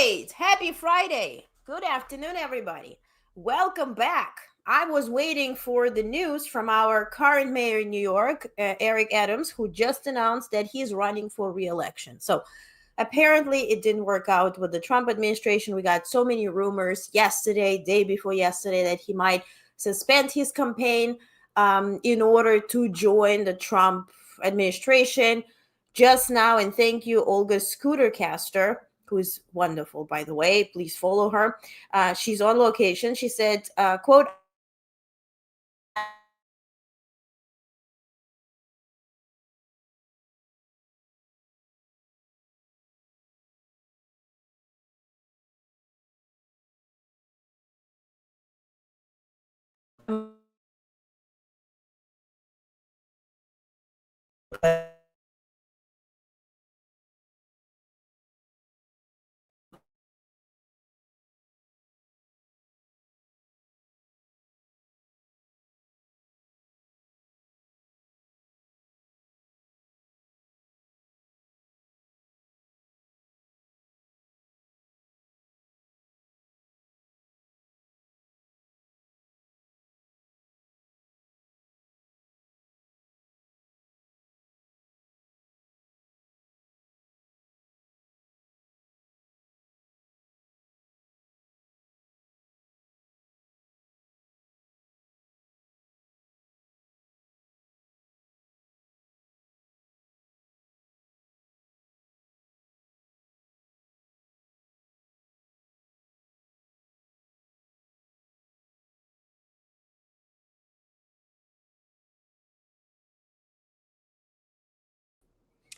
right. Happy Friday. Good afternoon, everybody. Welcome back. I was waiting for the news from our current mayor in New York, Eric Adams, who just announced that he's running for re-election. So apparently it didn't work out with the Trump administration. We got so many rumors yesterday, day before yesterday, that he might suspend his campaign in order to join the Trump administration. Just now, and thank you, Olga Scootercaster, who's wonderful, by the way. Please follow her. She's on location. She said, quote,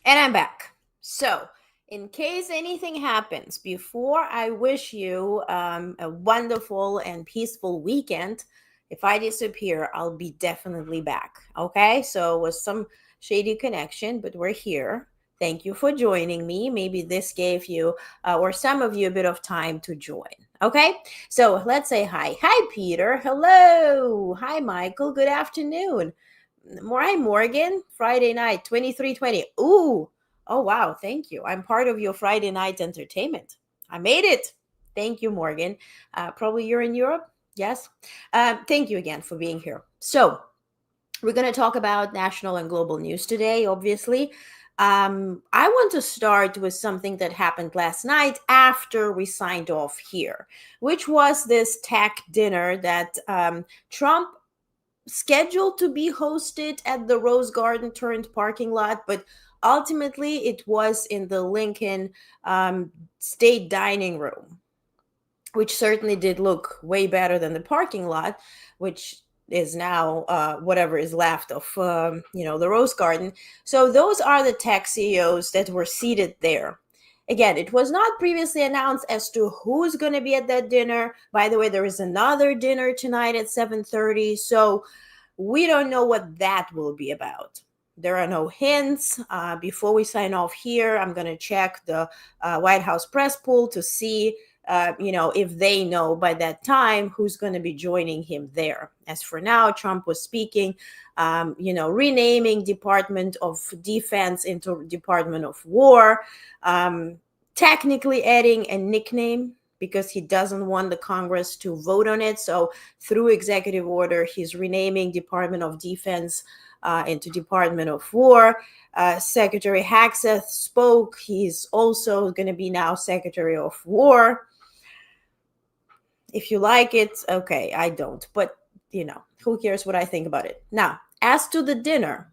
and I'm back. So, in case anything happens, before I wish you a wonderful and peaceful weekend, if I disappear, I'll be definitely back. Okay? So, it was some shady connection, but we're here. Thank you for joining me. Maybe this gave you or some of you a bit of time to join. Okay? So, let's say hi. Hi, Peter. Hello. Hi, Michael. Good afternoon. Hi, Morgan. Friday night, 2320. Ooh. Oh, wow. Thank you. I'm part of your Friday night entertainment. I made it. Thank you, Morgan. Probably you're in Europe. Yes. Thank you again for being here. So, we're going to talk about national and global news today, obviously. I want to start with something that happened last night after we signed off here, which was this tech dinner that Trump scheduled to be hosted at the Rose Garden turned parking lot, but ultimately it was in the Lincoln State Dining Room, which certainly did look way better than the parking lot, which is now whatever is left of the Rose Garden. So those are the tech CEOs that were seated there. Again, it was not previously announced as to who's going to be at that dinner. By the way, there is another dinner tonight at 7:30, so we don't know what that will be about. There are no hints. Before we sign off here, I'm going to check the White House press pool to see if they know by that time who's going to be joining him there. As for now, Trump was speaking, renaming Department of Defense into Department of War, technically adding a nickname because he doesn't want the Congress to vote on it. So through executive order, he's renaming Department of Defense into Department of War. Secretary Hagseth spoke. He's also going to be now Secretary of War. If you like it, okay, I don't. But, who cares what I think about it? Now, as to the dinner,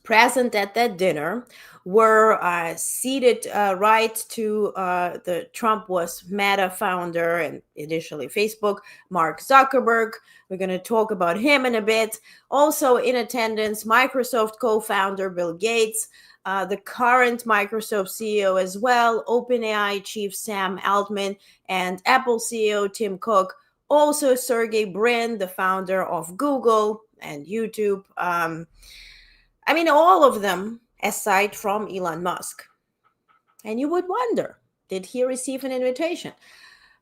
present at that dinner were seated right to the Trump was Meta founder and initially Facebook, Mark Zuckerberg. We're going to talk about him in a bit. Also in attendance, Microsoft co-founder Bill Gates, the current Microsoft CEO as well, OpenAI chief Sam Altman, and Apple CEO Tim Cook. Also Sergey Brin, the founder of Google and YouTube. All of them aside from Elon Musk. And you would wonder, did he receive an invitation?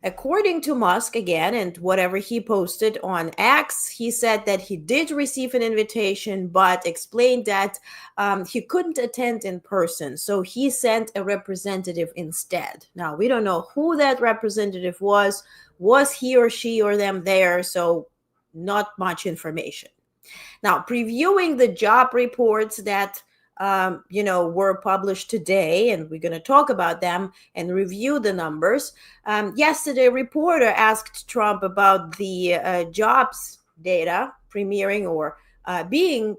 According to Musk, again, and whatever he posted on X, he said that he did receive an invitation, but explained that he couldn't attend in person. So he sent a representative instead. Now, we don't know who that representative was. Was he or she or them there? So not much information. Now, previewing the job reports that were published today, and we're going to talk about them and review the numbers. Yesterday, a reporter asked Trump about the jobs data premiering or being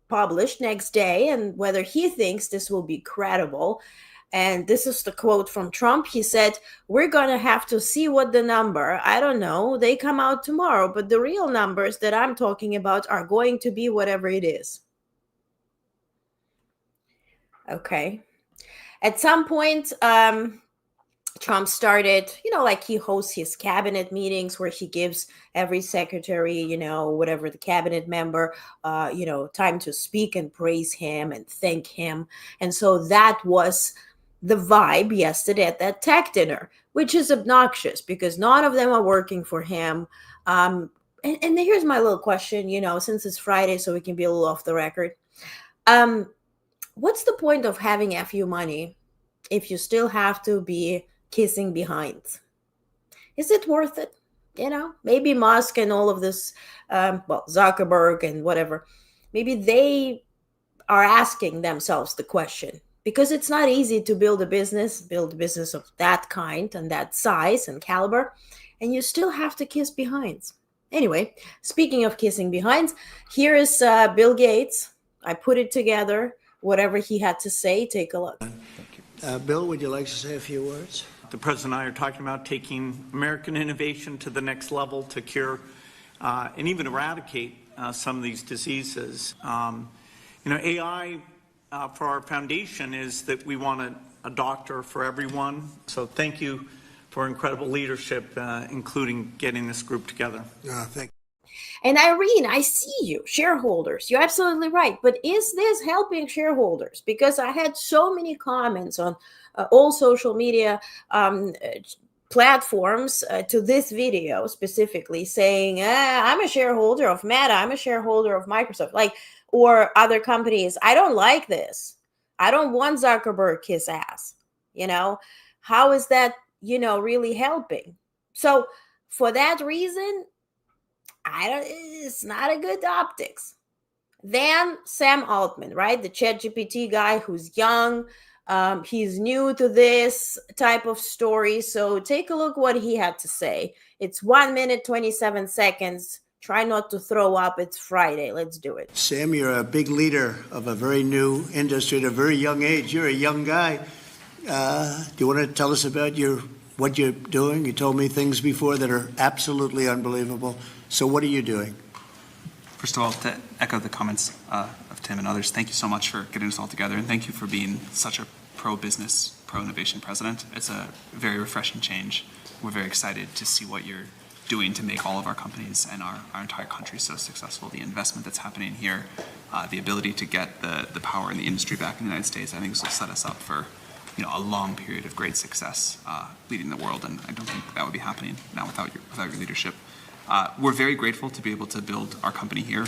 published next day and whether he thinks this will be credible. And this is the quote from Trump. He said, "We're going to have to see what the number, I don't know, they come out tomorrow, but the real numbers that I'm talking about are going to be whatever it is." Okay. At some point, Trump started, like he hosts his cabinet meetings where he gives every secretary, whatever the cabinet member, time to speak and praise him and thank him. And so that was the vibe yesterday at that tech dinner, which is obnoxious because none of them are working for him. And here's my little question, since it's Friday, so we can be a little off the record. What's the point of having FU money if you still have to be kissing behind? Is it worth it? Maybe Musk and all of this, Zuckerberg and whatever, maybe they are asking themselves the question, because it's not easy to build a business of that kind and that size and caliber, and you still have to kiss behinds. Anyway, speaking of kissing behinds, here is Bill Gates. I put it together. Whatever he had to say, take a look. Thank you. Bill, would you like to say a few words? The President and I are talking about taking American innovation to the next level to cure and even eradicate some of these diseases. AI for our foundation is that we want a doctor for everyone. So thank you for incredible leadership, including getting this group together. Thank you. And Irene, I see you, shareholders. You're absolutely right. But is this helping shareholders? Because I had so many comments on all social media platforms to this video specifically saying, I'm a shareholder of Meta, I'm a shareholder of Microsoft, or other companies. I don't like this. I don't want Zuckerberg kiss ass. How is that, really helping? So for that reason, it's not a good optics. Then Sam Altman, right? The ChatGPT guy who's young. He's new to this type of story. So take a look what he had to say. It's 1 minute, 27 seconds. Try not to throw up. It's Friday. Let's do it. Sam, you're a big leader of a very new industry at a very young age. You're a young guy. Do you want to tell us about what you're doing? You told me things before that are absolutely unbelievable. So what are you doing? First of all, to echo the comments of Tim and others, thank you so much for getting us all together, and thank you for being such a pro-business, pro-innovation president. It's a very refreshing change. We're very excited to see what you're doing to make all of our companies and our entire country so successful. The investment that's happening here, the ability to get the power in the industry back in the United States, I think this will set us up for a long period of great success leading the world, and I don't think that would be happening now without your leadership. We're very grateful to be able to build our company here,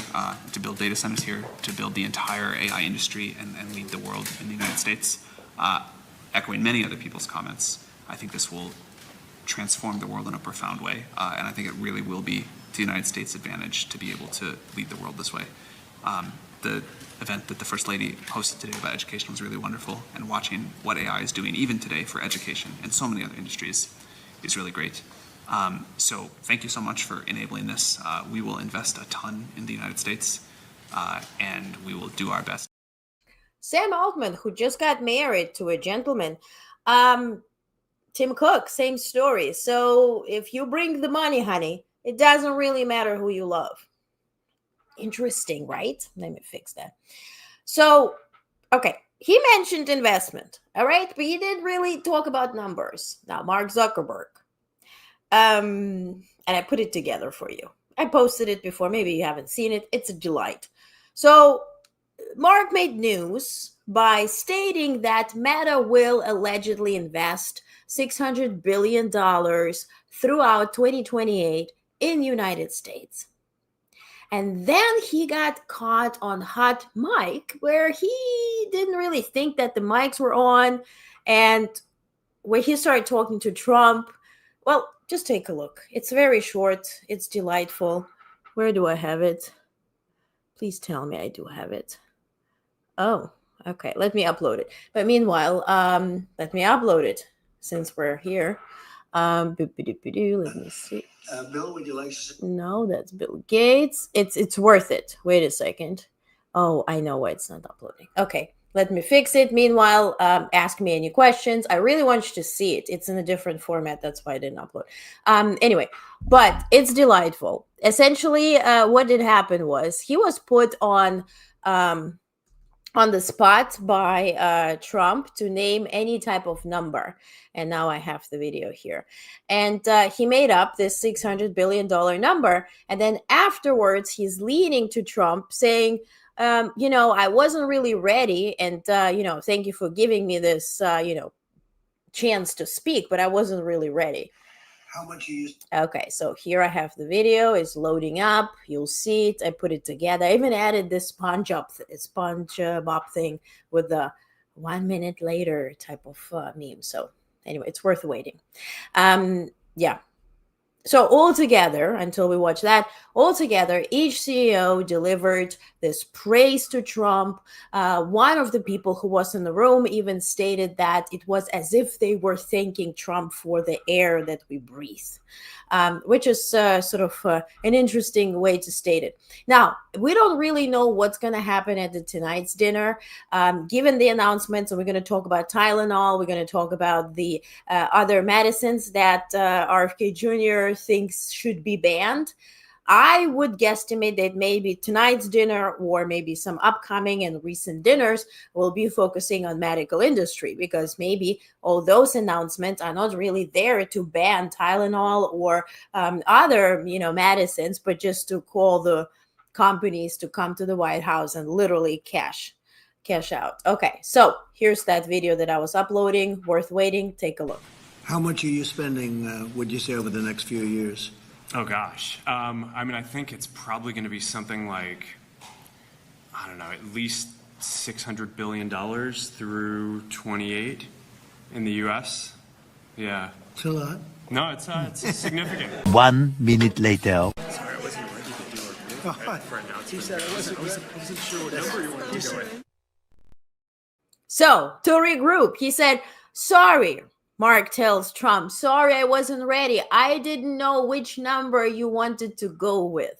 to build data centers here, to build the entire AI industry and lead the world in the United States. Echoing many other people's comments, I think this will transform the world in a profound way, and I think it really will be to the United States' advantage to be able to lead the world this way. The event that the First Lady hosted today about education was really wonderful, and watching what AI is doing even today for education and so many other industries is really great. So thank you so much for enabling this. We will invest a ton in the United States, and we will do our best. Sam Altman, who just got married to a gentleman. Tim Cook, same story. So if you bring the money, honey, it doesn't really matter who you love. Interesting, right? Let me fix that. So, okay, he mentioned investment, all right? But he didn't really talk about numbers. Now, Mark Zuckerberg. And I put it together for you. I posted it before. Maybe you haven't seen it. It's a delight. So Mark made news by stating that Meta will allegedly invest $600 billion throughout 2028 in the United States. And then he got caught on hot mic where he didn't really think that the mics were on. And when he started talking to Trump, well, just take a look. It's very short. It's delightful. Where do I have it? Please tell me I do have it. Oh, okay. Let me upload it. But meanwhile, let me upload it since we're here. Let me see. Bill, would you like to? No, that's Bill Gates. It's worth it. Wait a second. Oh, I know why it's not uploading. Okay, let me fix it. Meanwhile, ask me any questions. I really want you to see it. It's in a different format. That's why I didn't upload. Anyway, but it's delightful. Essentially, what did happen was he was put on the spot by Trump to name any type of number. And now I have the video here. And he made up this $600 billion number. And then afterwards, he's leaning to Trump saying, I wasn't really ready. And, thank you for giving me this, chance to speak, but I wasn't really ready. How much you used? Okay, so here I have the video. It's loading up. You'll see it. I put it together. I even added this SpongeBob thing with the 1 minute later type of meme. So anyway, it's worth waiting. Yeah. So altogether, until we watch that, altogether, each CEO delivered this praise to Trump. One of the people who was in the room even stated that it was as if they were thanking Trump for the air that we breathe, which is sort of an interesting way to state it. Now, we don't really know what's going to happen at tonight's dinner, given the announcements. And we're going to talk about Tylenol. We're going to talk about the other medicines that RFK Jr. thinks should be banned. I would guesstimate that maybe tonight's dinner or maybe some upcoming and recent dinners will be focusing on medical industry, because maybe all those announcements are not really there to ban Tylenol or other, medicines, but just to call the companies to come to the White House and literally cash out. Okay, so here's that video that I was uploading. Worth waiting. Take a look. How much are you spending, would you say, over the next few years? Oh, gosh. I think it's probably going to be something like, I don't know, at least $600 billion through 28 in the U.S. Yeah. It's a lot. No, it's significant. 1 minute later. Sorry, I wasn't ready to do it for announcement. He said I wasn't sure what number you wanted to go in. So, to regroup, he said, sorry. Mark tells Trump, sorry, I wasn't ready. I didn't know which number you wanted to go with.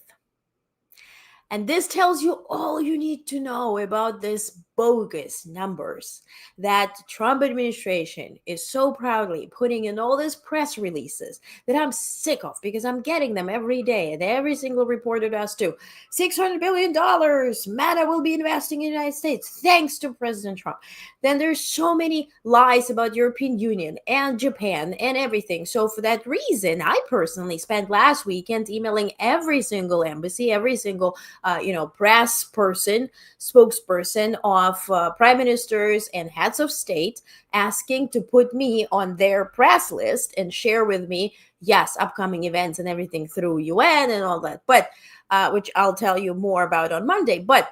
And this tells you all you need to know about these bogus numbers that Trump administration is so proudly putting in all these press releases that I'm sick of, because I'm getting them every day, and every single reporter does too. $600 billion, Meta will be investing in the United States thanks to President Trump. Then there's so many lies about European Union and Japan and everything. So for that reason, I personally spent last weekend emailing every single embassy, every single press person, spokesperson of prime ministers and heads of state, asking to put me on their press list and share with me, yes, upcoming events and everything through UN and all that, but which I'll tell you more about on Monday. But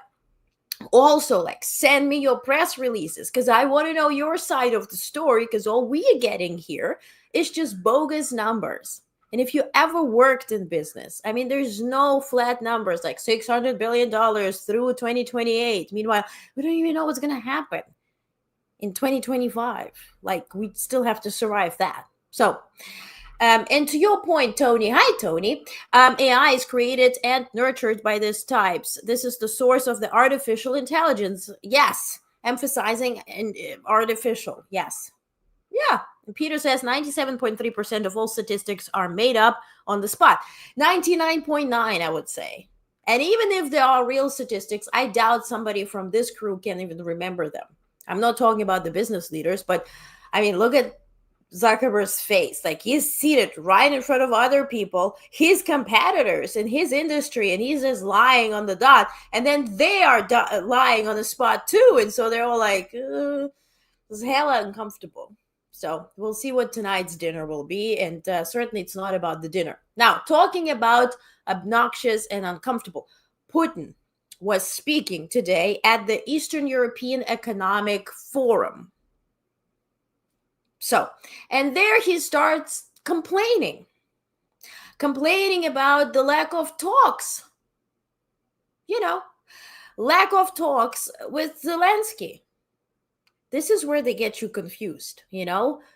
also, send me your press releases, because I want to know your side of the story, because all we are getting here is just bogus numbers. And if you ever worked in business, there's no flat numbers like $600 billion through 2028. Meanwhile, we don't even know what's going to happen in 2025. We still have to survive that. So, and to your point, Tony, hi, Tony, AI is created and nurtured by these types. This is the source of the artificial intelligence. Yes, emphasizing artificial. Yes. Yeah. And Peter says 97.3% of all statistics are made up on the spot. 99.9, I would say. And even if there are real statistics, I doubt somebody from this crew can even remember them. I'm not talking about the business leaders, but look at Zuckerberg's face. Like, he's seated right in front of other people, his competitors in his industry, and he's just lying on the dot. And then they are lying on the spot too. And so they're all like, it's hella uncomfortable. So we'll see what tonight's dinner will be. And certainly it's not about the dinner. Now, talking about obnoxious and uncomfortable, Putin was speaking today at the Eastern European Economic Forum. So, and there he starts complaining about the lack of talks, lack of talks with Zelenskyy. This is where they get you confused,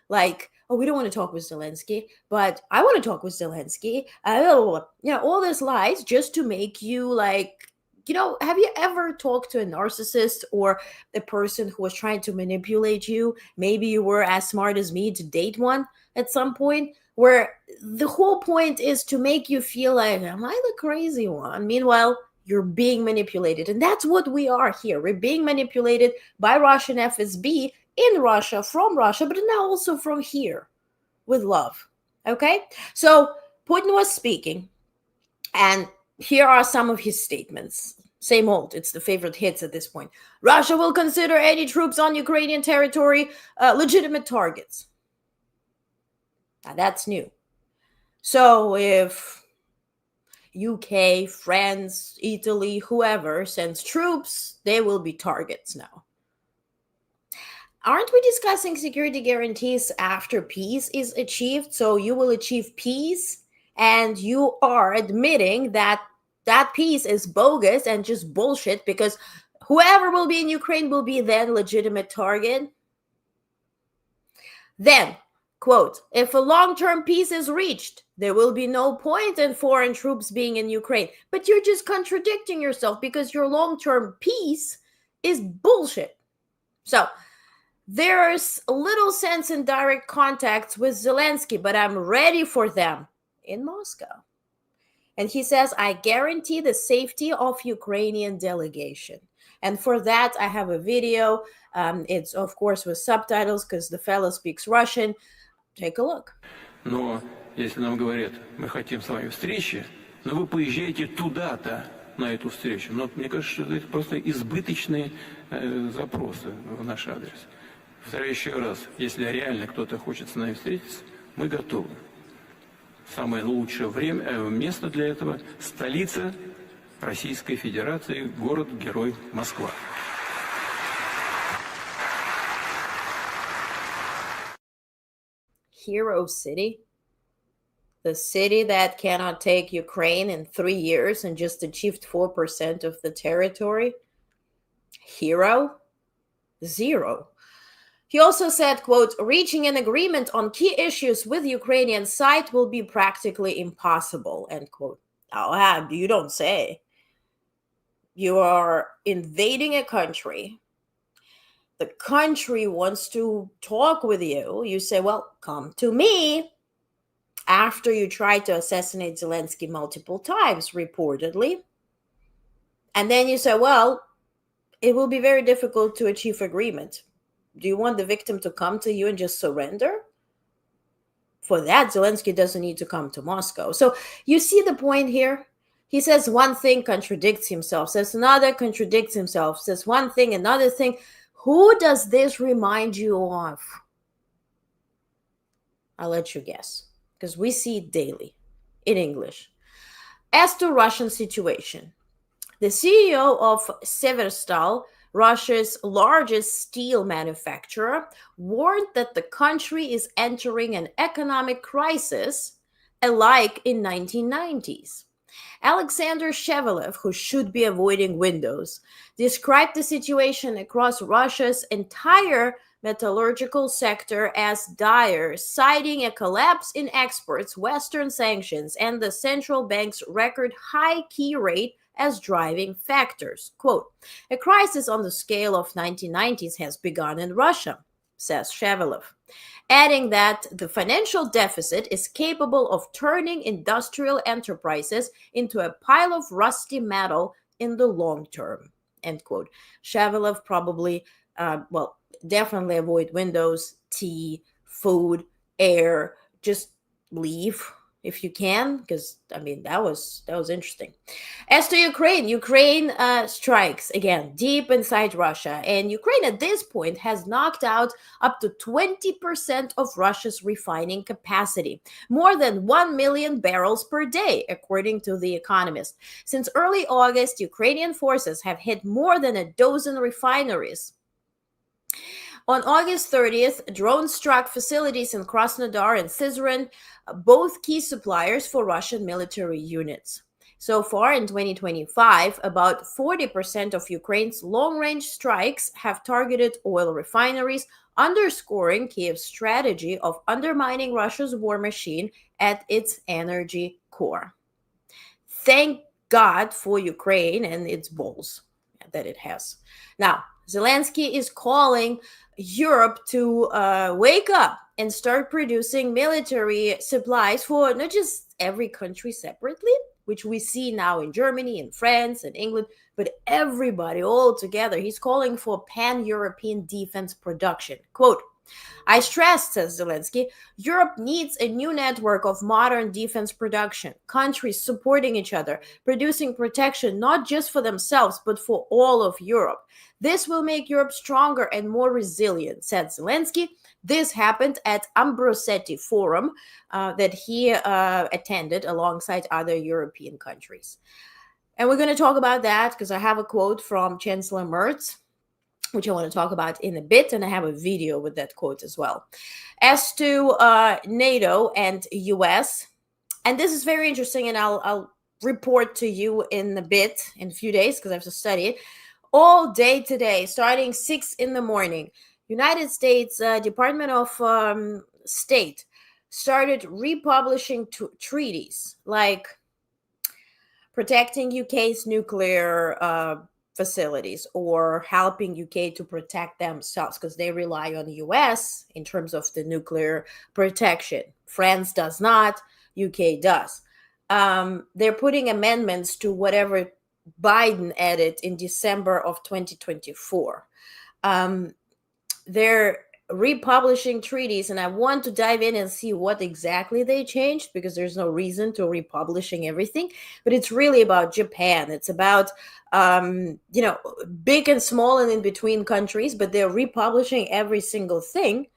like, oh, we don't want to talk with Zelenskyy, but I want to talk with Zelenskyy. All these lies just to make you like, have you ever talked to a narcissist or a person who was trying to manipulate you? Maybe you were as smart as me to date one at some point, where the whole point is to make you feel like, am I the crazy one? Meanwhile, you're being manipulated. And that's what we are here. We're being manipulated by Russian FSB in Russia, from Russia, but now also from here with love. Okay? So Putin was speaking, and here are some of his statements. Same old. It's the favorite hits at this point. Russia will consider any troops on Ukrainian territory legitimate targets. Now, that's new. So if UK, France, Italy, whoever sends troops, they will be targets now. Aren't we discussing security guarantees after peace is achieved? So you will achieve peace, and you are admitting that peace is bogus and just bullshit, because whoever will be in Ukraine will be then legitimate target. Then, quote, if a long-term peace is reached, there will be no point in foreign troops being in Ukraine. But you're just contradicting yourself, because your long-term peace is bullshit. So there's little sense in direct contacts with Zelenskyy, but I'm ready for them in Moscow. And he says, I guarantee the safety of Ukrainian delegation. And for that, I have a video. It's, of course, with subtitles, because the fellow speaks Russian. Take a look. Но если нам говорят, мы хотим с вами встречи, но вы поезжаете туда-то, на эту встречу. Но мне кажется, что это просто избыточные запросы в наш адрес. Повторяю еще раз, если реально кто-то хочет с нами встретиться, мы готовы. Самое лучшее место для этого – столица Российской Федерации, город-герой Москва. Hero city? The city that cannot take Ukraine in 3 years and just achieved 4% of the territory? Hero? Zero. He also said, quote, reaching an agreement on key issues with Ukrainian side will be practically impossible, end quote. Oh, you don't say. You are invading a country. The country wants to talk with you. You say, well, come to me. After you tried to assassinate Zelenskyy multiple times, reportedly. And then you say, well, it will be very difficult to achieve agreement. Do you want the victim to come to you and just surrender? For that, Zelenskyy doesn't need to come to Moscow. So you see the point here? He says one thing, contradicts himself, says another, contradicts himself, says one thing, another thing. Who does this remind you of? I'll let you guess, because we see it daily in English. As to Russian situation, the CEO of Severstal, Russia's largest steel manufacturer, warned that the country is entering an economic crisis alike in 1990s. Alexander Shevelev, who should be avoiding windows, described the situation across Russia's entire metallurgical sector as dire, citing a collapse in exports, Western sanctions, and the central bank's record high key rate as driving factors. Quote, a crisis on the scale of 1990s has begun in Russia, says Shevelev, adding that the financial deficit is capable of turning industrial enterprises into a pile of rusty metal in the long term, end quote. Shevelev probably, definitely avoid windows, tea, food, air, just leave if you can, because I mean that was interesting. As to Ukraine strikes again deep inside Russia, and Ukraine at this point has knocked out up to 20% of Russia's refining capacity, more than 1 million barrels per day, according to The Economist. Since early August, Ukrainian forces have hit more than a dozen refineries. On August 30th, drones struck facilities in Krasnodar and Syzran, both key suppliers for Russian military units. So far in 2025, about 40% of Ukraine's long-range strikes have targeted oil refineries, underscoring Kiev's strategy of undermining Russia's war machine at its energy core. Thank God for Ukraine and its balls that it has. Now, Zelenskyy is calling Europe to wake up and start producing military supplies for not just every country separately, which we see now in Germany and France and England, but everybody all together. He's calling for pan-European defense production. Quote, I stressed, says Zelenskyy, Europe needs a new network of modern defense production, countries supporting each other, producing protection not just for themselves, but for all of Europe. This will make Europe stronger and more resilient, said Zelenskyy. This happened at Ambrosetti Forum that he attended alongside other European countries. And we're going to talk about that because I have a quote from Chancellor Merz, which I want to talk about in a bit, and I have a video with that quote as well. As to NATO and US, and this is very interesting, and I'll report to you in a bit, in a few days, because I have to study it. All day today, starting 6 in the morning, United States Department of State started republishing treaties like protecting UK's nuclear facilities or helping UK to protect themselves because they rely on the US in terms of the nuclear protection. France does not, UK does. They're putting amendments to whatever Biden added in December of 2024. They're republishing treaties, and I want to dive in and see what exactly they changed because there's no reason to republishing everything, but it's really about Japan. It's about big and small and in between countries, but they're republishing every single thing.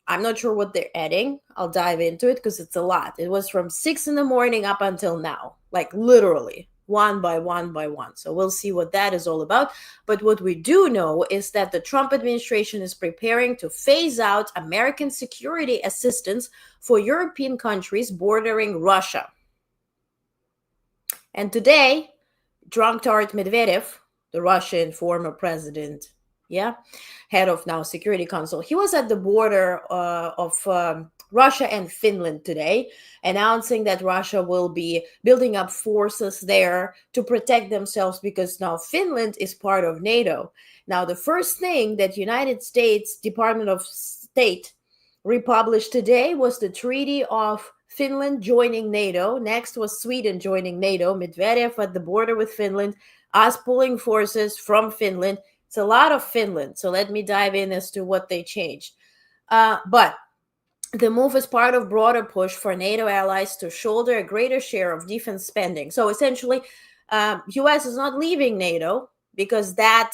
I'm not sure what they're adding. I'll dive into it because it's a lot. It was from 6 in the morning up until now, like literally one by one by one. So we'll see what that is all about. But what we do know is that the Trump administration is preparing to phase out American security assistance for European countries bordering Russia. And today, Drunk-Tart Medvedev, the Russian former president, head of now Security Council, he was at the border of Russia and Finland today, announcing that Russia will be building up forces there to protect themselves because now Finland is part of NATO. Now, the first thing that United States Department of State republished today was the Treaty of Finland joining NATO. Next was Sweden joining NATO. Medvedev at the border with Finland, us pulling forces from Finland. It's a lot of Finland. So let me dive in as to what they changed. But the move is part of broader push for NATO allies to shoulder a greater share of defense spending. So essentially, U.S. is not leaving NATO because that,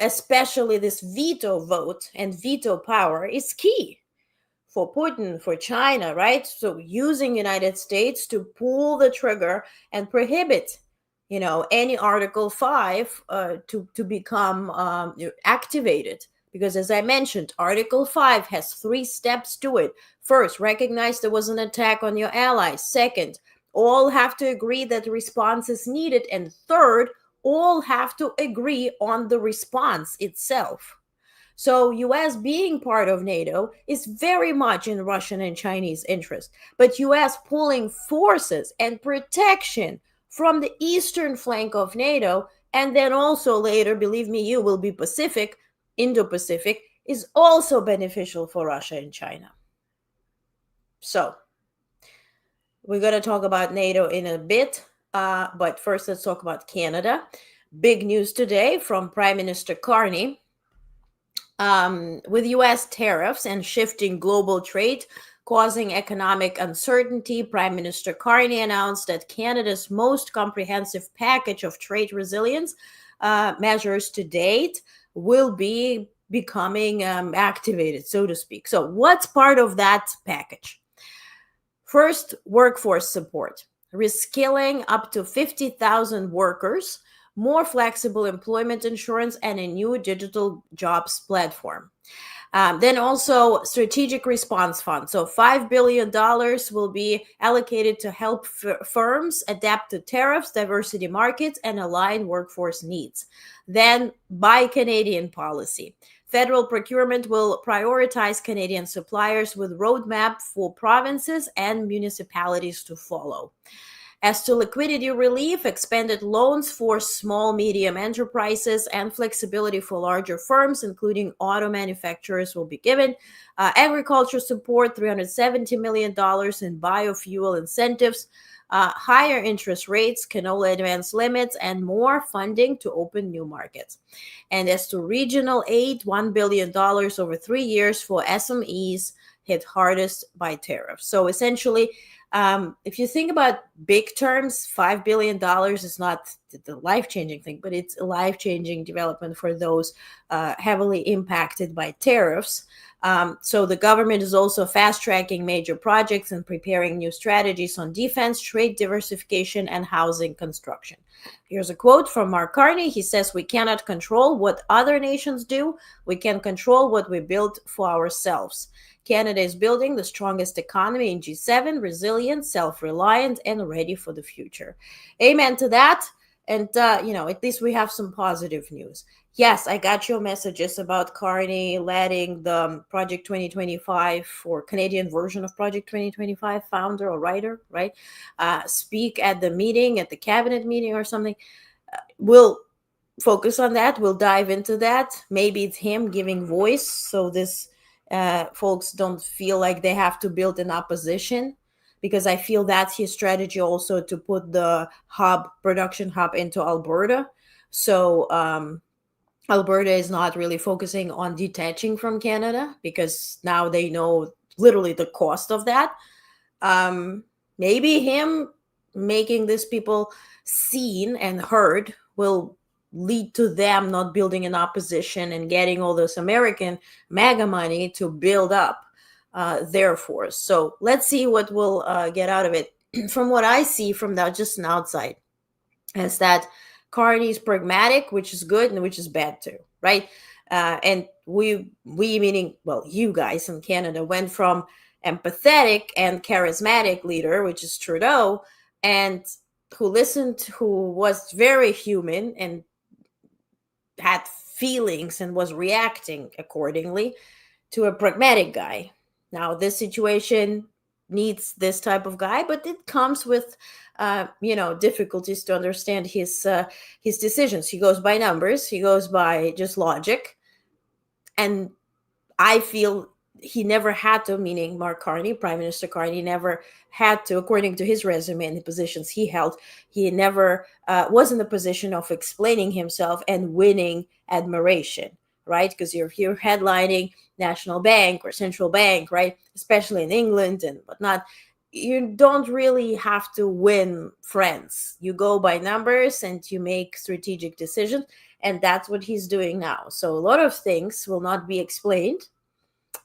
especially this veto vote and veto power is key for Putin, for China, right? So using United States to pull the trigger and prohibit, any Article 5 to become activated. Because as I mentioned, Article 5 has 3 steps to it. First, recognize there was an attack on your allies. Second, all have to agree that the response is needed. And third, all have to agree on the response itself. So US being part of NATO is very much in Russian and Chinese interest. But US pulling forces and protection from the eastern flank of NATO, and then also later, believe me, you will be Pacific, Indo-Pacific, is also beneficial for Russia and China. So we're going to talk about NATO in a bit, but first let's talk about Canada. Big news today from Prime Minister Carney. with US tariffs and shifting global trade causing economic uncertainty, Prime Minister Carney announced that Canada's most comprehensive package of trade resilience measures to date will be becoming activated, so to speak. So, what's part of that package? First, workforce support, reskilling up to 50,000 workers, more flexible employment insurance, and a new digital jobs platform. Then also strategic response fund. So $5 billion will be allocated to help firms adapt to tariffs, diversity markets, and align workforce needs. Then Buy Canadian policy. Federal procurement will prioritize Canadian suppliers with roadmap for provinces and municipalities to follow. As to liquidity relief, expanded loans for small, medium enterprises and flexibility for larger firms, including auto manufacturers, will be given. Agriculture support, $370 million in biofuel incentives, higher interest rates, canola advance limits, and more funding to open new markets. And as to regional aid, $1 billion over 3 years for SMEs hit hardest by tariffs. So essentially, if you think about big terms, $5 billion is not the life-changing thing, but it's a life-changing development for those heavily impacted by tariffs. So the government is also fast-tracking major projects and preparing new strategies on defense, trade diversification, and housing construction. Here's a quote from Mark Carney. He says, "We cannot control what other nations do. We can control what we build for ourselves. Canada is building the strongest economy in G7, resilient, self-reliant, and ready for the future." Amen to that. And, at least we have some positive news. Yes, I got your messages about Carney letting the Project 2025 or Canadian version of Project 2025 founder or writer, right, speak at the meeting, at the cabinet meeting or something. We'll focus on that. We'll dive into that. Maybe it's him giving voice so this folks don't feel like they have to build an opposition, because I feel that's his strategy also, to put the production hub into Alberta. So Alberta is not really focusing on detaching from Canada, because now they know literally the cost of that. Maybe him making these people seen and heard will lead to them not building an opposition and getting all this American MAGA money to build up their force. So let's see what we'll get out of it. From what I see from that, just an outside, is that Carney's pragmatic, which is good and which is bad too, right? And we meaning, well, you guys in Canada went from empathetic and charismatic leader, which is Trudeau, and who was very human and had feelings and was reacting accordingly, to a pragmatic guy. Now, this situation needs this type of guy, but it comes with, difficulties to understand his decisions. He goes by numbers. He goes by just logic. And I feel he never had to, meaning Mark Carney, Prime Minister Carney, never had to, according to his resume and the positions he held, he never was in the position of explaining himself and winning admiration, right? Because you're headlining National Bank or Central Bank, right? Especially in England and whatnot. You don't really have to win friends. You go by numbers and you make strategic decisions. And that's what he's doing now. So a lot of things will not be explained.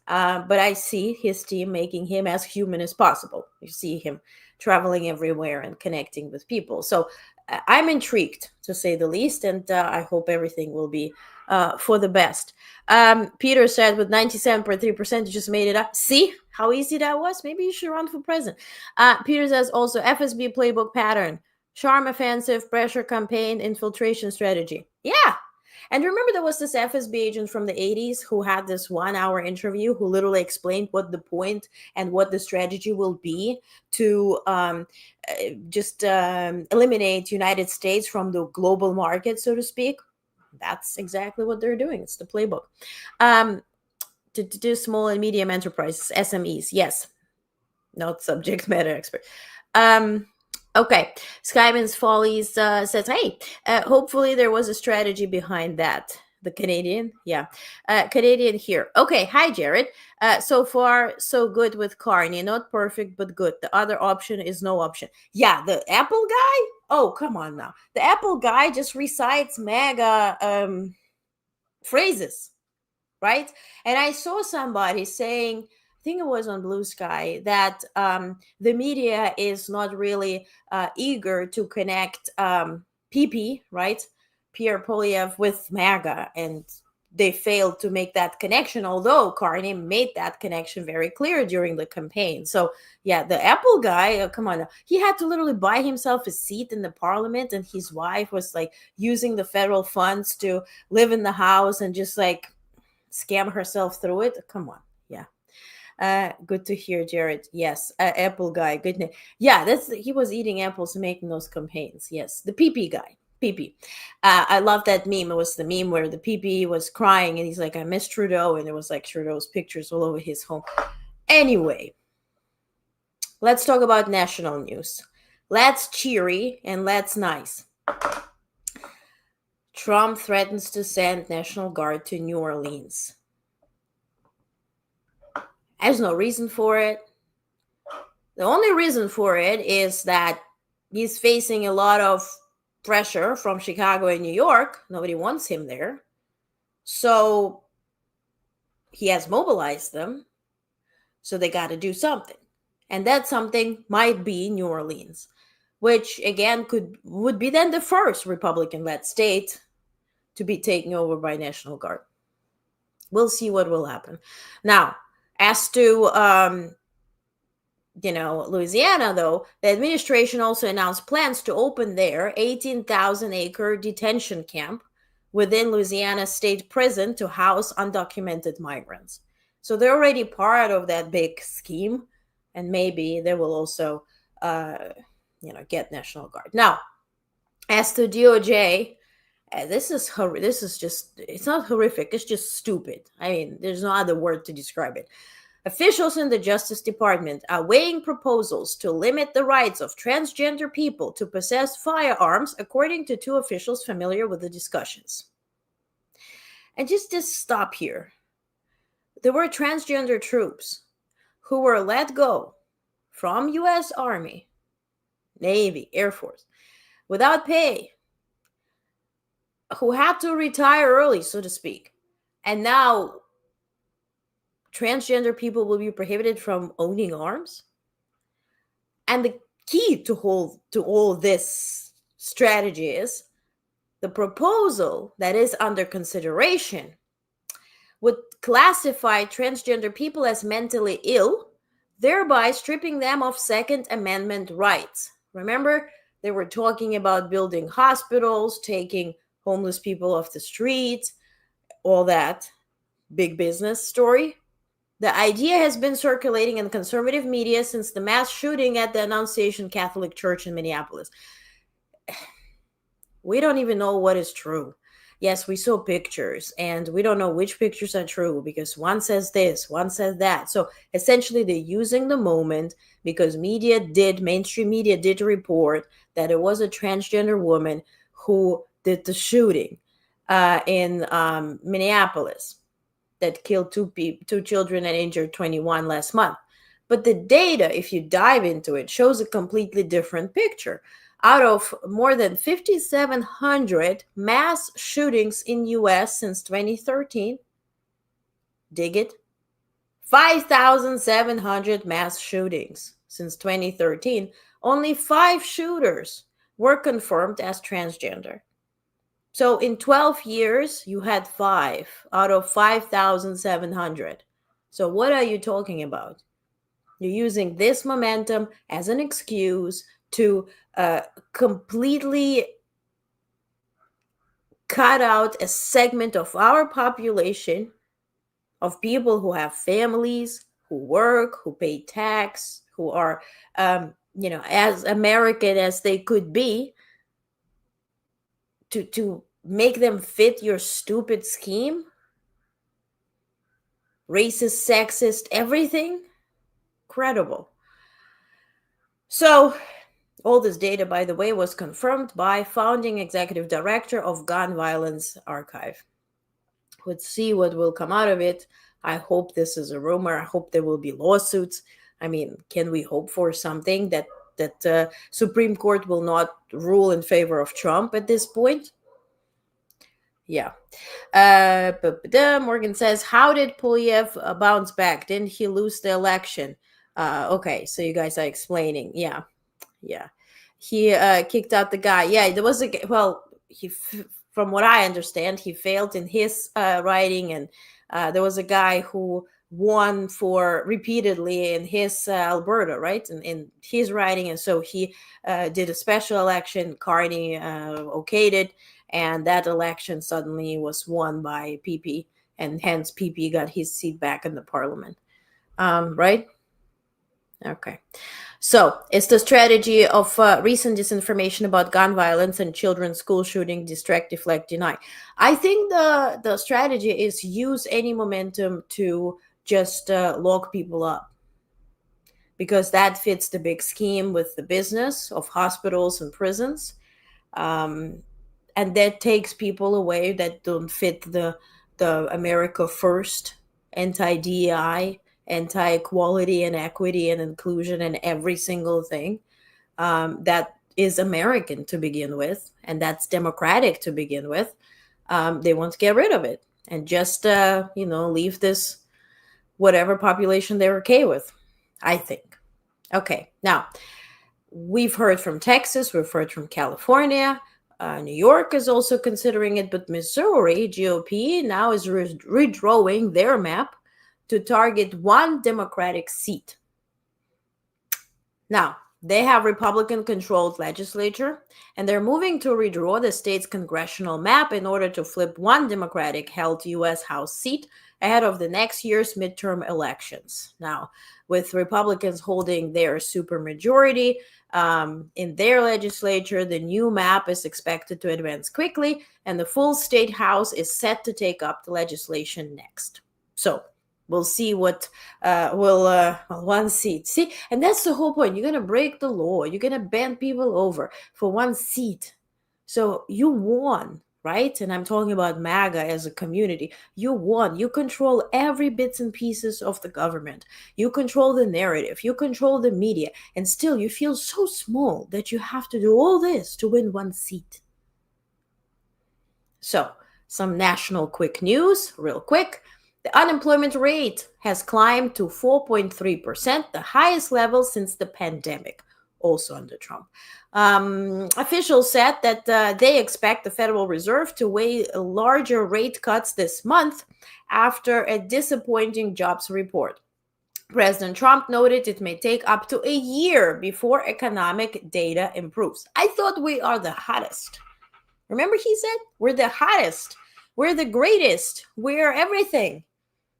But I see his team making him as human as possible. You see him traveling everywhere and connecting with people. So I'm intrigued, to say the least, and I hope everything will be for the best. Peter said with 97.3%, you just made it up. See how easy that was? Maybe you should run for president. Peter says also FSB playbook pattern, charm offensive, pressure campaign, infiltration strategy. Yeah. And remember, there was this FSB agent from the 80s who had this 1-hour interview who literally explained what the point and what the strategy will be to eliminate United States from the global market, so to speak. That's exactly what they're doing. It's the playbook. To do small and medium enterprises, SMEs. Yes. Not subject matter expert. Okay, Skyman's Follies says, hey, hopefully there was a strategy behind that. The Canadian, yeah. Canadian here. Okay, hi, Jared. So far, so good with Carney. Not perfect, but good. The other option is no option. Yeah, the Apple guy? Oh, come on now. The Apple guy just recites MAGA phrases, right? And I saw somebody saying, I think it was on Blue Sky, that the media is not really eager to connect PP, right? Pierre Polyev with MAGA, and they failed to make that connection, although Carney made that connection very clear during the campaign. So, yeah, the Apple guy, come on, he had to literally buy himself a seat in the parliament, and his wife was like using the federal funds to live in the house and just like scam herself through it. Come on. Yeah. Good to hear, Jared. Yes, Apple guy. Good name. Yeah, he was eating apples and making those campaigns. Yes, the PP guy. PP. I love that meme. It was the meme where the PP was crying and he's like, I miss Trudeau. And it was like Trudeau's pictures all over his home. Anyway, let's talk about national news. Let's cheery and let's nice. Trump threatens to send National Guard to New Orleans. There's no reason for it. The only reason for it is that he's facing a lot of pressure from Chicago and New York. Nobody wants him there. So he has mobilized them. So they got to do something. And that something might be New Orleans, which again would be then the first Republican-led state to be taken over by National Guard. We'll see what will happen. Now, as to Louisiana, though, the administration also announced plans to open their 18,000-acre detention camp within Louisiana State Prison to house undocumented migrants. So they're already part of that big scheme, and maybe they will also, get National Guard. Now, as to DOJ, this is just, it's not horrific, it's just stupid. I mean, there's no other word to describe it. Officials in the Justice Department are weighing proposals to limit the rights of transgender people to possess firearms, according to two officials familiar with the discussions. And just stop here. There were transgender troops who were let go from U.S. Army, Navy, Air Force, without pay, who had to retire early, so to speak. And now transgender people will be prohibited from owning arms. And the key to all this strategy is the proposal that is under consideration would classify transgender people as mentally ill, thereby stripping them of Second Amendment rights. Remember, they were talking about building hospitals, taking homeless people off the streets, all that big business story. The idea has been circulating in conservative media since the mass shooting at the Annunciation Catholic Church in Minneapolis. We don't even know what is true. Yes, we saw pictures, and we don't know which pictures are true because one says this, one says that. So essentially, they're using the moment because mainstream media did report that it was a transgender woman who did the shooting in Minneapolis that killed two children and injured 21 last month. But the data, if you dive into it, shows a completely different picture. Out of more than 5,700 mass shootings in U.S. since 2013, dig it, 5,700 mass shootings since 2013, only 5 shooters were confirmed as transgender. So in 12 years, you had 5 out of 5,700. So what are you talking about? You're using this momentum as an excuse to completely cut out a segment of our population of people who have families, who work, who pay tax, who are, as American as they could be, to make them fit your stupid scheme? Racist, sexist, everything? Incredible. So, all this data, by the way, was confirmed by founding executive director of Gun Violence Archive. Let's see what will come out of it. I hope this is a rumor. I hope there will be lawsuits. I mean, can we hope for something that Supreme Court will not rule in favor of Trump at this point? Yeah. Morgan says, how did Polyev bounce back? Didn't he lose the election? Okay, so you guys are explaining. Yeah. He kicked out the guy. Yeah, there was from what I understand, he failed in his writing, and there was a guy who won for repeatedly in his Alberta, right? In his writing, and so he did a special election. Carney okayed it, and that election suddenly was won by PP, and hence PP got his seat back in the parliament. Right? Okay. So, is the strategy of recent disinformation about gun violence and children's school shooting distract, deflect, deny? I think the strategy is use any momentum to just lock people up, because that fits the big scheme with the business of hospitals and prisons, and that takes people away that don't fit the America First, anti-DEI, anti-equality and equity and inclusion and every single thing that is American to begin with, and that's democratic to begin with. They want to get rid of it and just leave this whatever population they're okay with, I think. Okay, now we've heard from Texas, we've heard from California. New York is also considering it, but Missouri GOP now is redrawing their map to target one Democratic seat. Now, they have Republican-controlled legislature, and they're moving to redraw the state's congressional map in order to flip one Democratic-held U.S. House seat ahead of the next year's midterm elections. Now, with Republicans holding their supermajority in their legislature, the new map is expected to advance quickly, and the full state House is set to take up the legislation next. So, we'll see what one seat. See, and that's the whole point. You're going to break the law. You're going to bend people over for one seat. So you won, right? And I'm talking about MAGA as a community. You won. You control every bits and pieces of the government. You control the narrative. You control the media. And still you feel so small that you have to do all this to win one seat. So some national quick news, real quick. The unemployment rate has climbed to 4.3%, the highest level since the pandemic, also under Trump. Officials said that they expect the Federal Reserve to weigh larger rate cuts this month after a disappointing jobs report. President Trump noted it may take up to a year before economic data improves. I thought we are the hottest. Remember he said, we're the hottest, we're the greatest, we're everything.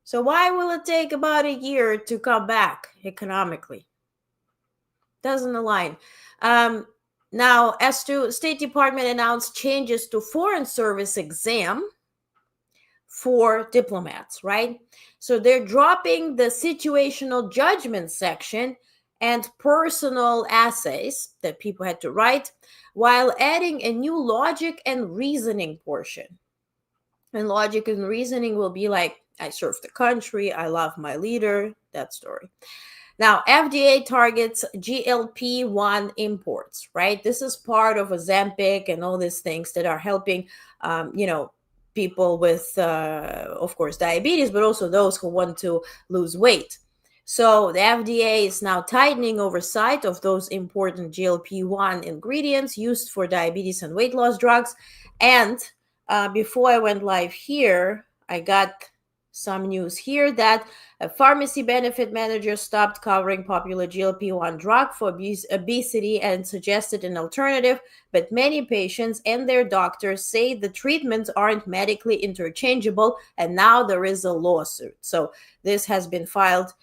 So why will it take about a year to come back economically? Doesn't align. Now, as to State Department announced changes to Foreign Service exam for diplomats, right? So they're dropping the situational judgment section and personal essays that people had to write, while adding a new logic and reasoning portion. And logic and reasoning will be like, I serve the country, I love my leader, that story. Now, FDA targets GLP-1 imports, right? This is part of Ozempic and all these things that are helping, people with, of course, diabetes, but also those who want to lose weight. So the FDA is now tightening oversight of those important GLP-1 ingredients used for diabetes and weight loss drugs. And before I went live here, I got some news here that a pharmacy benefit manager stopped covering popular GLP-1 drug for obesity and suggested an alternative, but many patients and their doctors say the treatments aren't medically interchangeable, and now there is a lawsuit. So this has been filed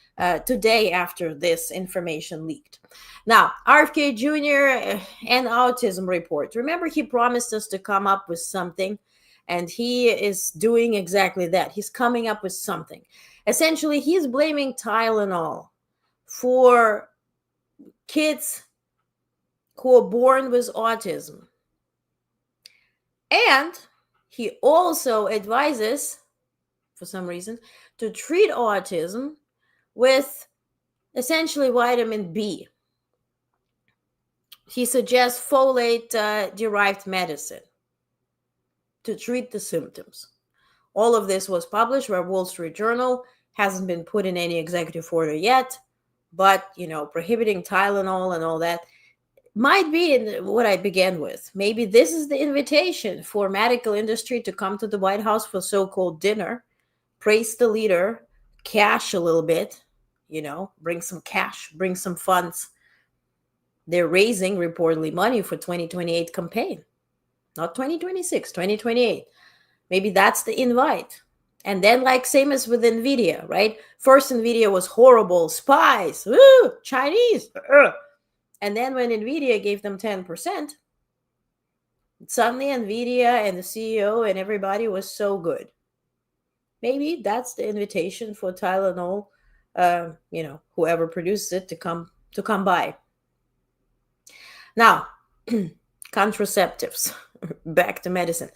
today after this information leaked. Now, RFK Jr. and autism report. Remember, he promised us to come up with something, and he is doing exactly that. He's coming up with something. Essentially, he's blaming Tylenol for kids who are born with autism. And he also advises for some reason, to treat autism with essentially vitamin B. He suggests folate derived medicine to treat the symptoms. All of this was published by Wall Street Journal, hasn't been put in any executive order yet, but, prohibiting Tylenol and all that might be in what I began with. Maybe this is the invitation for medical industry to come to the White House for so-called dinner, praise the leader, cash a little bit, bring some cash, bring some funds. They're raising reportedly money for 2028 campaign, not 2026, 2028. Maybe that's the invite. And then, like same as with NVIDIA, right? First, NVIDIA was horrible, spies, Chinese. And then when NVIDIA gave them 10%, suddenly NVIDIA and the CEO and everybody was so good. Maybe that's the invitation for Tylenol, whoever produces it to come by. Now, contraceptives, back to medicine.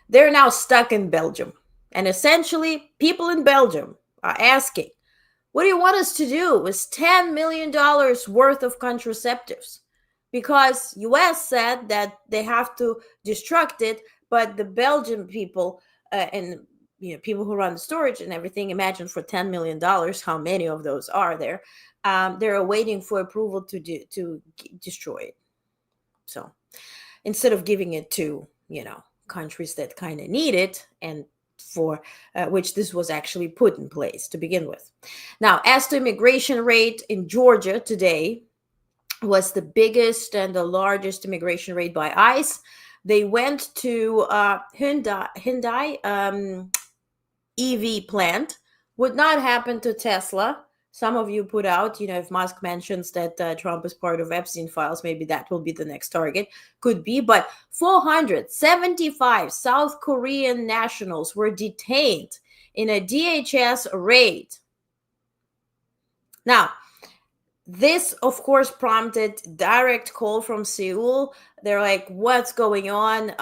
They're now stuck in Belgium. And essentially, people in Belgium are asking, what do you want us to do with $10 million worth of contraceptives? Because US said that they have to destruct it, but the Belgian people and people who run the storage and everything, imagine for $10 million, how many of those are there? They're waiting for approval to destroy it. So instead of giving it to, countries that kind of need it, and for which this was actually put in place to begin with. Now, as to immigration rate in Georgia today was the biggest and the largest immigration rate by ICE. They went to Hyundai EV plant. Would not happen to Tesla. Some of you put out, if Musk mentions that Trump is part of Epstein files, maybe that will be the next target. Could be, but 475 South Korean nationals were detained in a DHS raid. Now, this, of course, prompted direct call from Seoul. They're like, what's going on?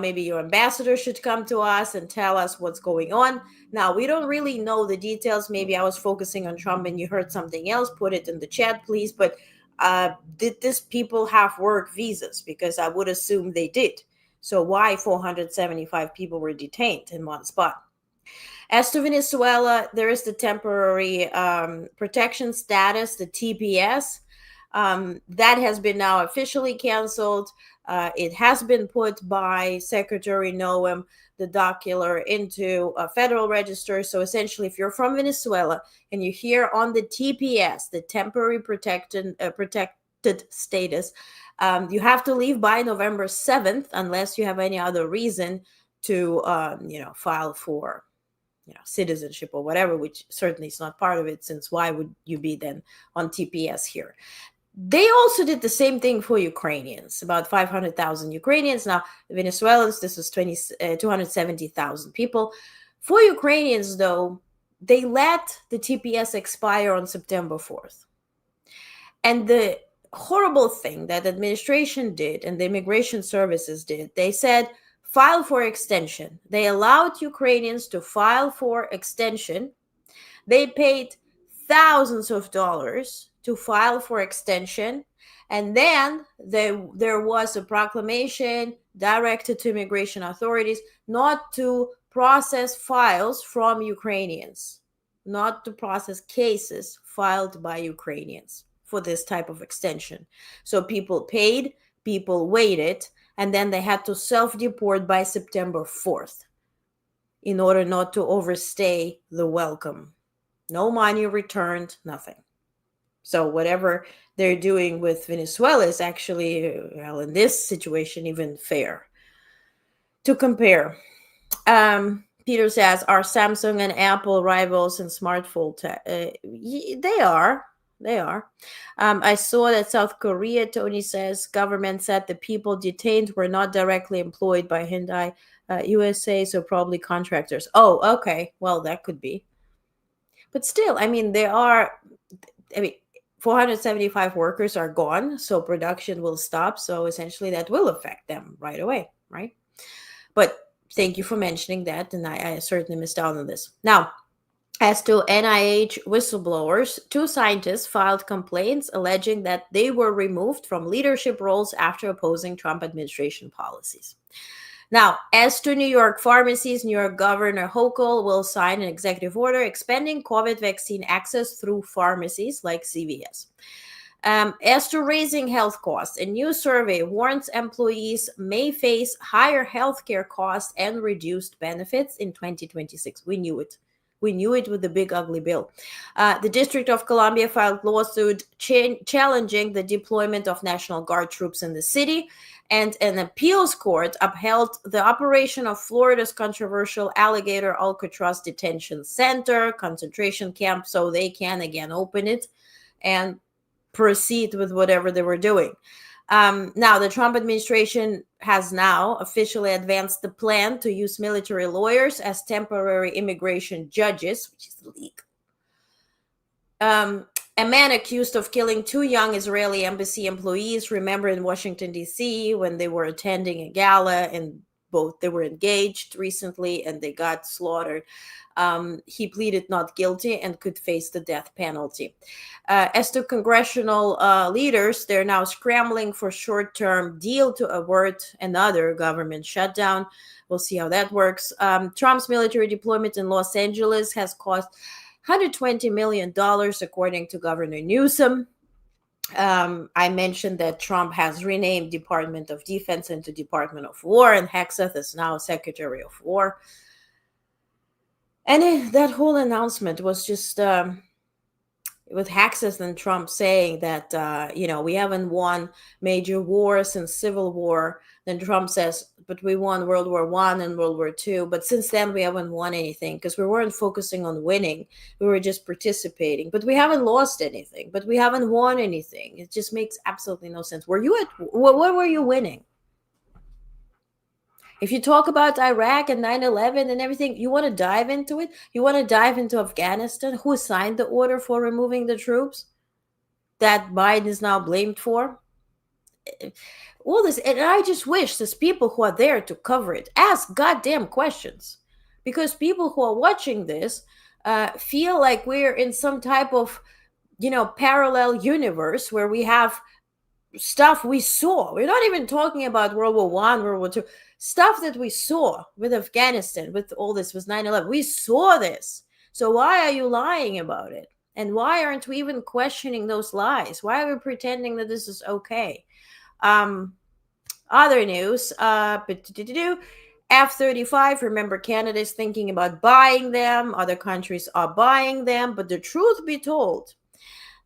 Maybe your ambassador should come to us and tell us what's going on. Now, we don't really know the details. Maybe I was focusing on Trump and you heard something else. Put it in the chat, please. But did these people have work visas? Because I would assume they did. So why 475 people were detained in one spot? As to Venezuela, there is the temporary protection status, the TPS. That has been now officially canceled. It has been put by Secretary Noem, the docular, into a federal register. So essentially, if you're from Venezuela and you're here on the TPS, the temporary protected status, you have to leave by November 7th, unless you have any other reason to, file for citizenship or whatever, which certainly is not part of it, since why would you be then on TPS here? They also did the same thing for Ukrainians, about 500,000 Ukrainians. Now, Venezuelans, this was 270,000 people. For Ukrainians, though, they let the TPS expire on September 4th. And the horrible thing that the administration did and the immigration services did, they said, file for extension. They allowed Ukrainians to file for extension. They paid thousands of dollars to file for extension. And then there was a proclamation directed to immigration authorities not to process files from Ukrainians, not to process cases filed by Ukrainians for this type of extension. So people paid, people waited, and then they had to self-deport by September 4th in order not to overstay the welcome. No money returned, nothing. So whatever they're doing with Venezuela is actually, well, in this situation, even fair to compare. Peter says, are Samsung and Apple rivals in smartphone tech? They are. They are. I saw that South Korea, Tony says, government said the people detained were not directly employed by Hyundai USA, so probably contractors. Oh, okay. Well, that could be. But still, there are, 475 workers are gone, so production will stop. So essentially that will affect them right away, right? But thank you for mentioning that, and I certainly missed out on this. Now, as to NIH whistleblowers, 2 scientists filed complaints alleging that they were removed from leadership roles after opposing Trump administration policies. Now, as to New York pharmacies, New York Governor Hochul will sign an executive order expanding COVID vaccine access through pharmacies like CVS. As to raising health costs, a new survey warns employees may face higher healthcare costs and reduced benefits in 2026. We knew it. We knew it with the big ugly bill. The District of Columbia filed lawsuit challenging the deployment of National Guard troops in the city, and an appeals court upheld the operation of Florida's controversial Alligator Alcatraz Detention Center concentration camp so they can again open it and proceed with whatever they were doing. Now, the Trump administration has now officially advanced the plan to use military lawyers as temporary immigration judges, which is illegal. A man accused of killing 2 young Israeli embassy employees, remember in Washington, D.C., when they were attending a gala and they were engaged recently and they got slaughtered. He pleaded not guilty and could face the death penalty. As to congressional leaders, they're now scrambling for short-term deal to avert another government shutdown. We'll see how that works. Trump's military deployment in Los Angeles has cost $120 million, according to Governor Newsom. I mentioned that Trump has renamed Department of Defense into Department of War, and Hegseth is now Secretary of War. And that whole announcement was just with Hegseth and Trump saying that, we haven't won major wars since Civil War. Then Trump says, but we won World War I and World War II. But since then, we haven't won anything because we weren't focusing on winning. We were just participating. But we haven't lost anything. But we haven't won anything. It just makes absolutely no sense. What were you winning? If you talk about Iraq and 9/11 and everything, you want to dive into it? You want to dive into Afghanistan? Who signed the order for removing the troops that Biden is now blamed for? All this, and I just wish there's people who are there to cover it. Ask goddamn questions. Because people who are watching this feel like we're in some type of, parallel universe where we have stuff we saw. We're not even talking about World War I, World War II. Stuff that we saw with Afghanistan, with all this, with 9/11. We saw this. So why are you lying about it? And why aren't we even questioning those lies? Why are we pretending that this is okay? Other news, F-35, remember Canada is thinking about buying them. Other countries are buying them. But the truth be told,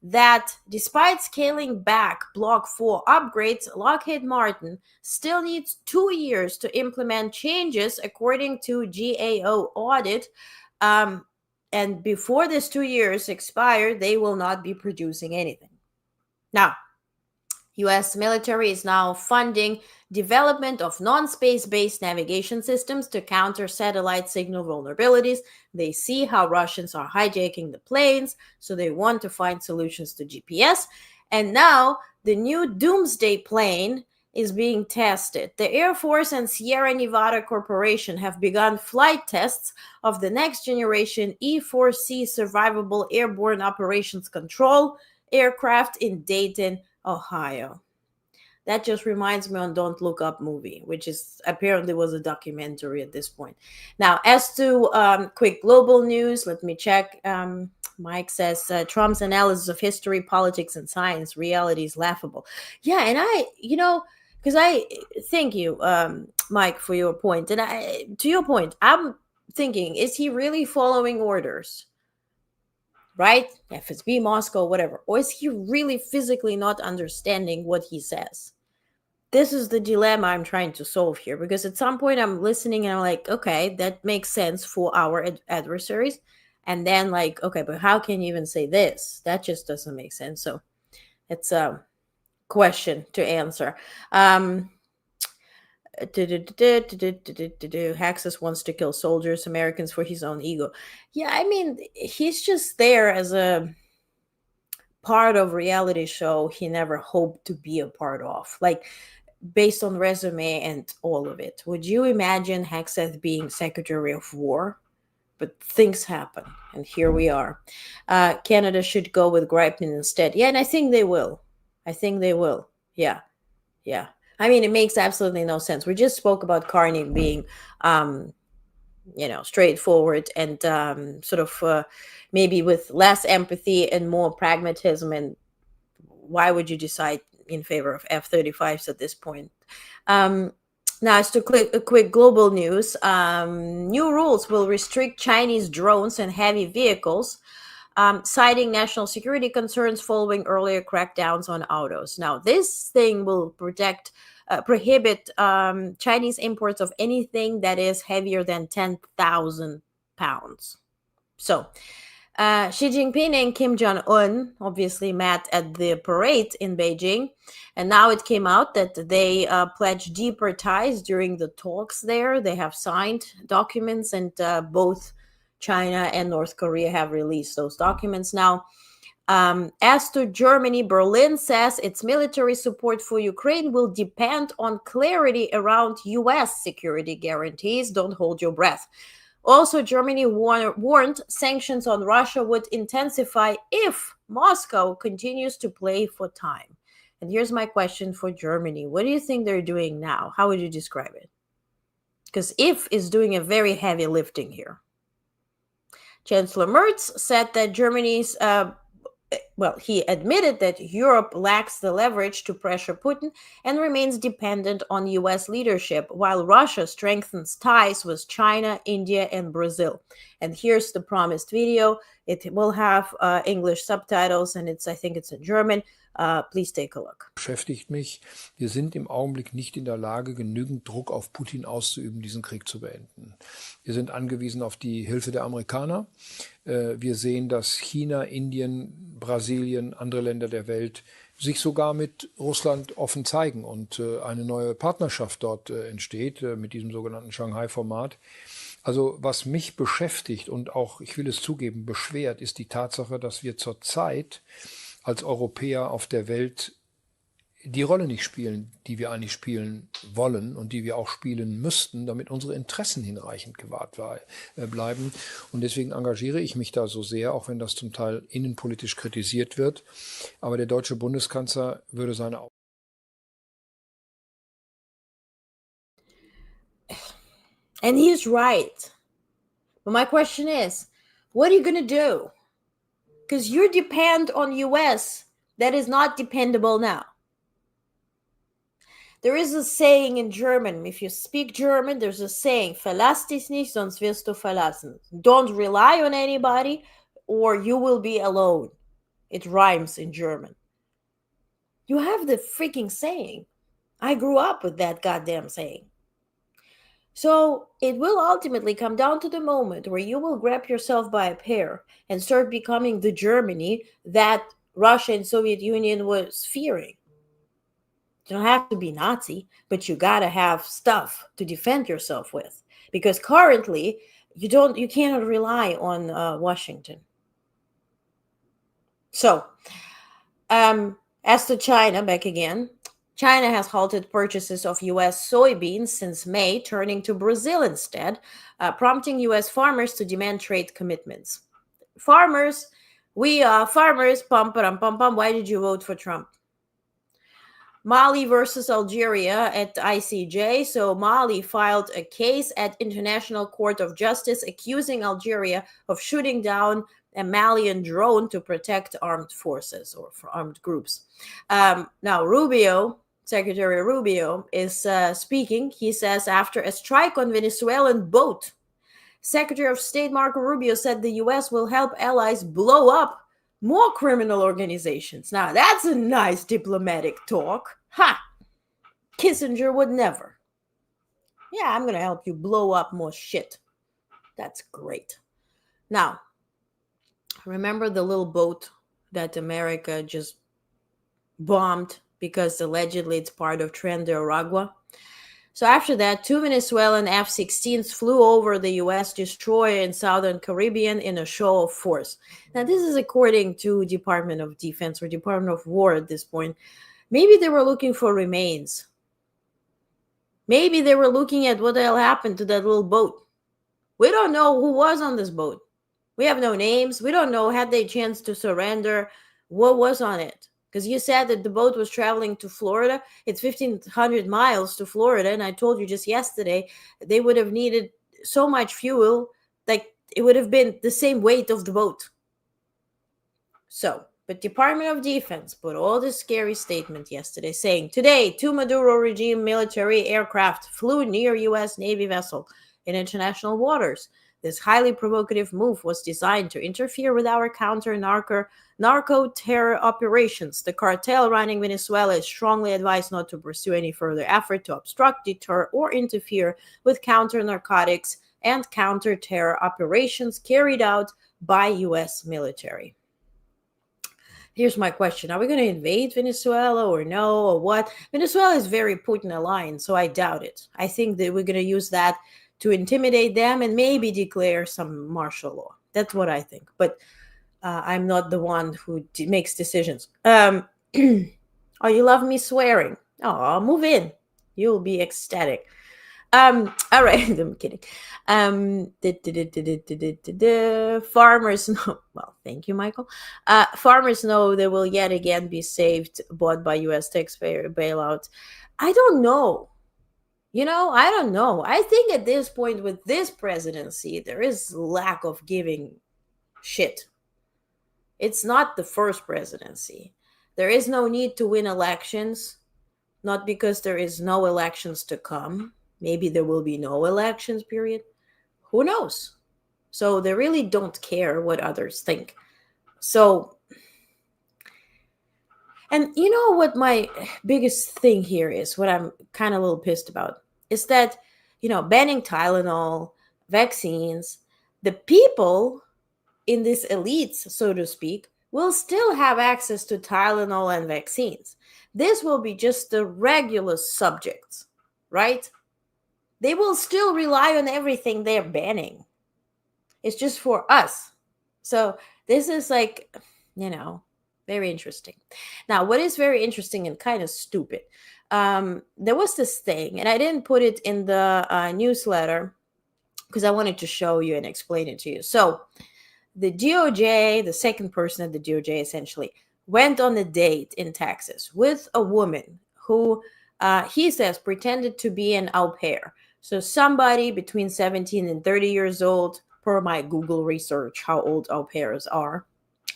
that despite scaling back Block 4 upgrades, Lockheed Martin still needs 2 years to implement changes according to GAO audit. And before this 2 years expire, they will not be producing anything. Now, U.S. military is now funding development of non-space-based navigation systems to counter satellite signal vulnerabilities. They see how Russians are hijacking the planes, so they want to find solutions to GPS. And now the new Doomsday plane is being tested. The Air Force and Sierra Nevada Corporation have begun flight tests of the next generation E-4C survivable airborne operations control aircraft in Dayton, Ohio. That just reminds me on Don't Look Up movie, which is apparently was a documentary at this point. Now, as to quick global news, let me check. Mike says Trump's analysis of history, politics, and science, reality is laughable. Yeah, and because I thank you, Mike, for your point. And to your point, I'm thinking, is he really following orders? Right? FSB, Moscow, whatever. Or is he really physically not understanding what he says? This is the dilemma I'm trying to solve here, because at some point I'm listening and I'm like, okay, that makes sense for our adversaries. And then like, okay, but how can you even say this? That just doesn't make sense. So it's a question to answer. Haxus wants to kill soldiers, Americans for his own ego. Yeah, I mean, he's just there as a part of reality show he never hoped to be a part of. Like, based on resume and all of it. Would you imagine Hegseth being Secretary of War? But things happen, and here we are. Canada should go with Gripen instead. Yeah, and I think they will. Yeah. I mean, it makes absolutely no sense. We just spoke about Carney being, straightforward and sort of maybe with less empathy and more pragmatism. And why would you decide in favor of F-35s at this point? Now, as to quick global news, new rules will restrict Chinese drones and heavy vehicles, citing national security concerns following earlier crackdowns on autos. Now, this thing will prohibit Chinese imports of anything that is heavier than 10,000 pounds. So, Xi Jinping and Kim Jong-un obviously met at the parade in Beijing, and now it came out that they pledged deeper ties during the talks there. They have signed documents, and both China and North Korea have released those documents. Now, as to Germany, Berlin says its military support for Ukraine will depend on clarity around U.S. security guarantees. Don't hold your breath. Also, Germany warned sanctions on Russia would intensify if Moscow continues to play for time. And here's my question for Germany. What do you think they're doing now? How would you describe it? Because if is doing a very heavy lifting here. Chancellor Merz said that Germany's he admitted that Europe lacks the leverage to pressure Putin and remains dependent on U.S. leadership, while Russia strengthens ties with China, India, and Brazil. And here's the promised video. It will have English subtitles, and I think it's in German. Please take a look. Beschäftigt mich. Wir sind im Augenblick nicht in der Lage, genügend Druck auf Putin auszuüben, diesen Krieg zu beenden. Wir sind angewiesen auf die Hilfe der Amerikaner. Wir sehen, dass China, Indien, Brasilien, andere Länder der Welt sich sogar mit Russland offen zeigen und eine neue Partnerschaft dort entsteht mit diesem sogenannten Shanghai-Format. Also was mich beschäftigt und auch, ich will es zugeben, beschwert, ist die Tatsache, dass wir zurzeit als Europäer auf der Welt die Rolle nicht spielen, die wir eigentlich spielen wollen und die wir auch spielen müssten, damit unsere Interessen hinreichend gewahrt bleiben. Und deswegen engagiere ich mich da so sehr, auch wenn das zum Teil innenpolitisch kritisiert wird. Aber der deutsche Bundeskanzler würde seine And he's right. But my question is, what are you going to do? Because you depend on US that is not dependable now. There is a saying in German. If you speak German, there's a saying, verlass dich nicht, sonst wirst du verlassen. Don't rely on anybody or you will be alone. It rhymes in German. You have the freaking saying. I grew up with that goddamn saying. So it will ultimately come down to the moment where you will grab yourself by a pair and start becoming the Germany that Russia and Soviet Union was fearing. You don't have to be Nazi, but you gotta have stuff to defend yourself with, because currently you cannot rely on Washington. So, as to China, back again. China has halted purchases of U.S. soybeans since May, turning to Brazil instead, prompting U.S. farmers to demand trade commitments. Farmers, pum, pum, pum, pum, why did you vote for Trump? Mali versus Algeria at ICJ. So Mali filed a case at International Court of Justice accusing Algeria of shooting down a Malian drone to protect armed forces or for armed groups. Now, Secretary Rubio is speaking. He says after a strike on Venezuelan boat, Secretary of State Marco Rubio said the U.S. will help allies blow up more criminal organizations. Now, that's a nice diplomatic talk. Ha! Kissinger would never. Yeah, I'm going to help you blow up more shit. That's great. Now, remember the little boat that America just bombed because allegedly it's part of Tren de Aragua? So after that, 2 Venezuelan F-16s flew over the U.S. destroyer in southern Caribbean in a show of force. Now, this is according to Department of Defense or Department of War at this point. Maybe they were looking for remains Maybe they were looking at what the hell happened to that little boat. We don't know who was on this boat. We have no names. We don't know, had they a chance to surrender, what was on it. Because you said that the boat was traveling to Florida. It's 1,500 miles to Florida. And I told you just yesterday, they would have needed so much fuel, like it would have been the same weight of the boat. So, but Department of Defense put all this scary statement yesterday saying, today, 2 Maduro regime military aircraft flew near U.S. Navy vessel in international waters. This highly provocative move was designed to interfere with our narco-terror operations. The cartel running Venezuela is strongly advised not to pursue any further effort to obstruct, deter, or interfere with counter-narcotics and counter-terror operations carried out by U.S. military. Here's my question. Are we going to invade Venezuela or no, or what? Venezuela is very Putin aligned, so I doubt it. I think that we're going to use that to intimidate them and maybe declare some martial law. That's what I think. But I'm not the one who makes decisions. Oh, you love me swearing. Oh, move in. You'll be ecstatic. All right, I'm kidding. Farmers know, well, thank you, Michael. Farmers know they will yet again be saved, bought by U.S. taxpayer bailout. I don't know. I don't know. I think at this point with this presidency, there is lack of giving shit. It's not the first presidency. There is no need to win elections, not because there is no elections to come. Maybe there will be no elections, period. Who knows? So they really don't care what others think. So, and you know what my biggest thing here is, what I'm kind of a little pissed about, is that, banning Tylenol, vaccines, the people in these elites, so to speak, will still have access to Tylenol and vaccines. This will be just the regular subjects, right? They will still rely on everything they're banning. It's just for us. So this is like, very interesting. Now, what is very interesting and kind of stupid, there was this thing, and I didn't put it in the newsletter because I wanted to show you and explain it to you. So the DOJ, the second person at the DOJ essentially, went on a date in Texas with a woman who, he says, pretended to be an au pair. So somebody between 17 and 30 years old, per my Google research, how old au pairs are.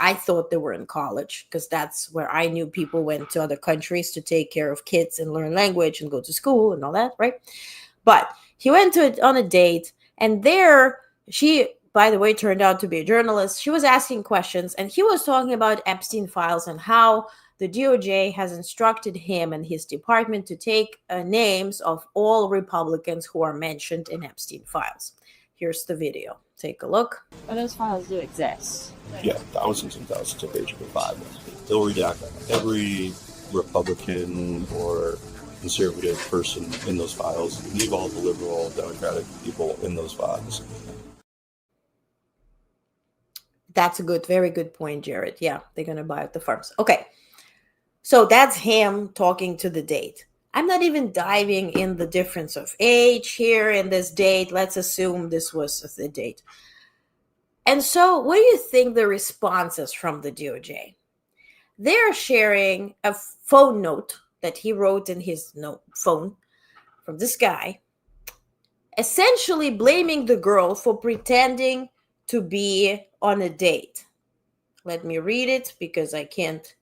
I thought they were in college because that's where I knew people went to other countries to take care of kids and learn language and go to school and all that, right? But he went on a date, and there she, by the way, turned out to be a journalist. She was asking questions, and he was talking about Epstein files and how the DOJ has instructed him and his department to take names of all Republicans who are mentioned in Epstein files. Here's the video. Take a look. Well, those files do exist. Yeah, thousands and thousands of pages of files. They'll redact every Republican or conservative person in those files, leave all the liberal, Democratic people in those files. That's a very good point, Jared. Yeah, they're going to buy out the farms. Okay. So that's him talking to the date. I'm not even diving in the difference of age here in this date. Let's assume this was the date. And so what do you think the response is from the DOJ? They're sharing a phone note that he wrote in his phone from this guy, essentially blaming the girl for pretending to be on a date. Let me read it because I can't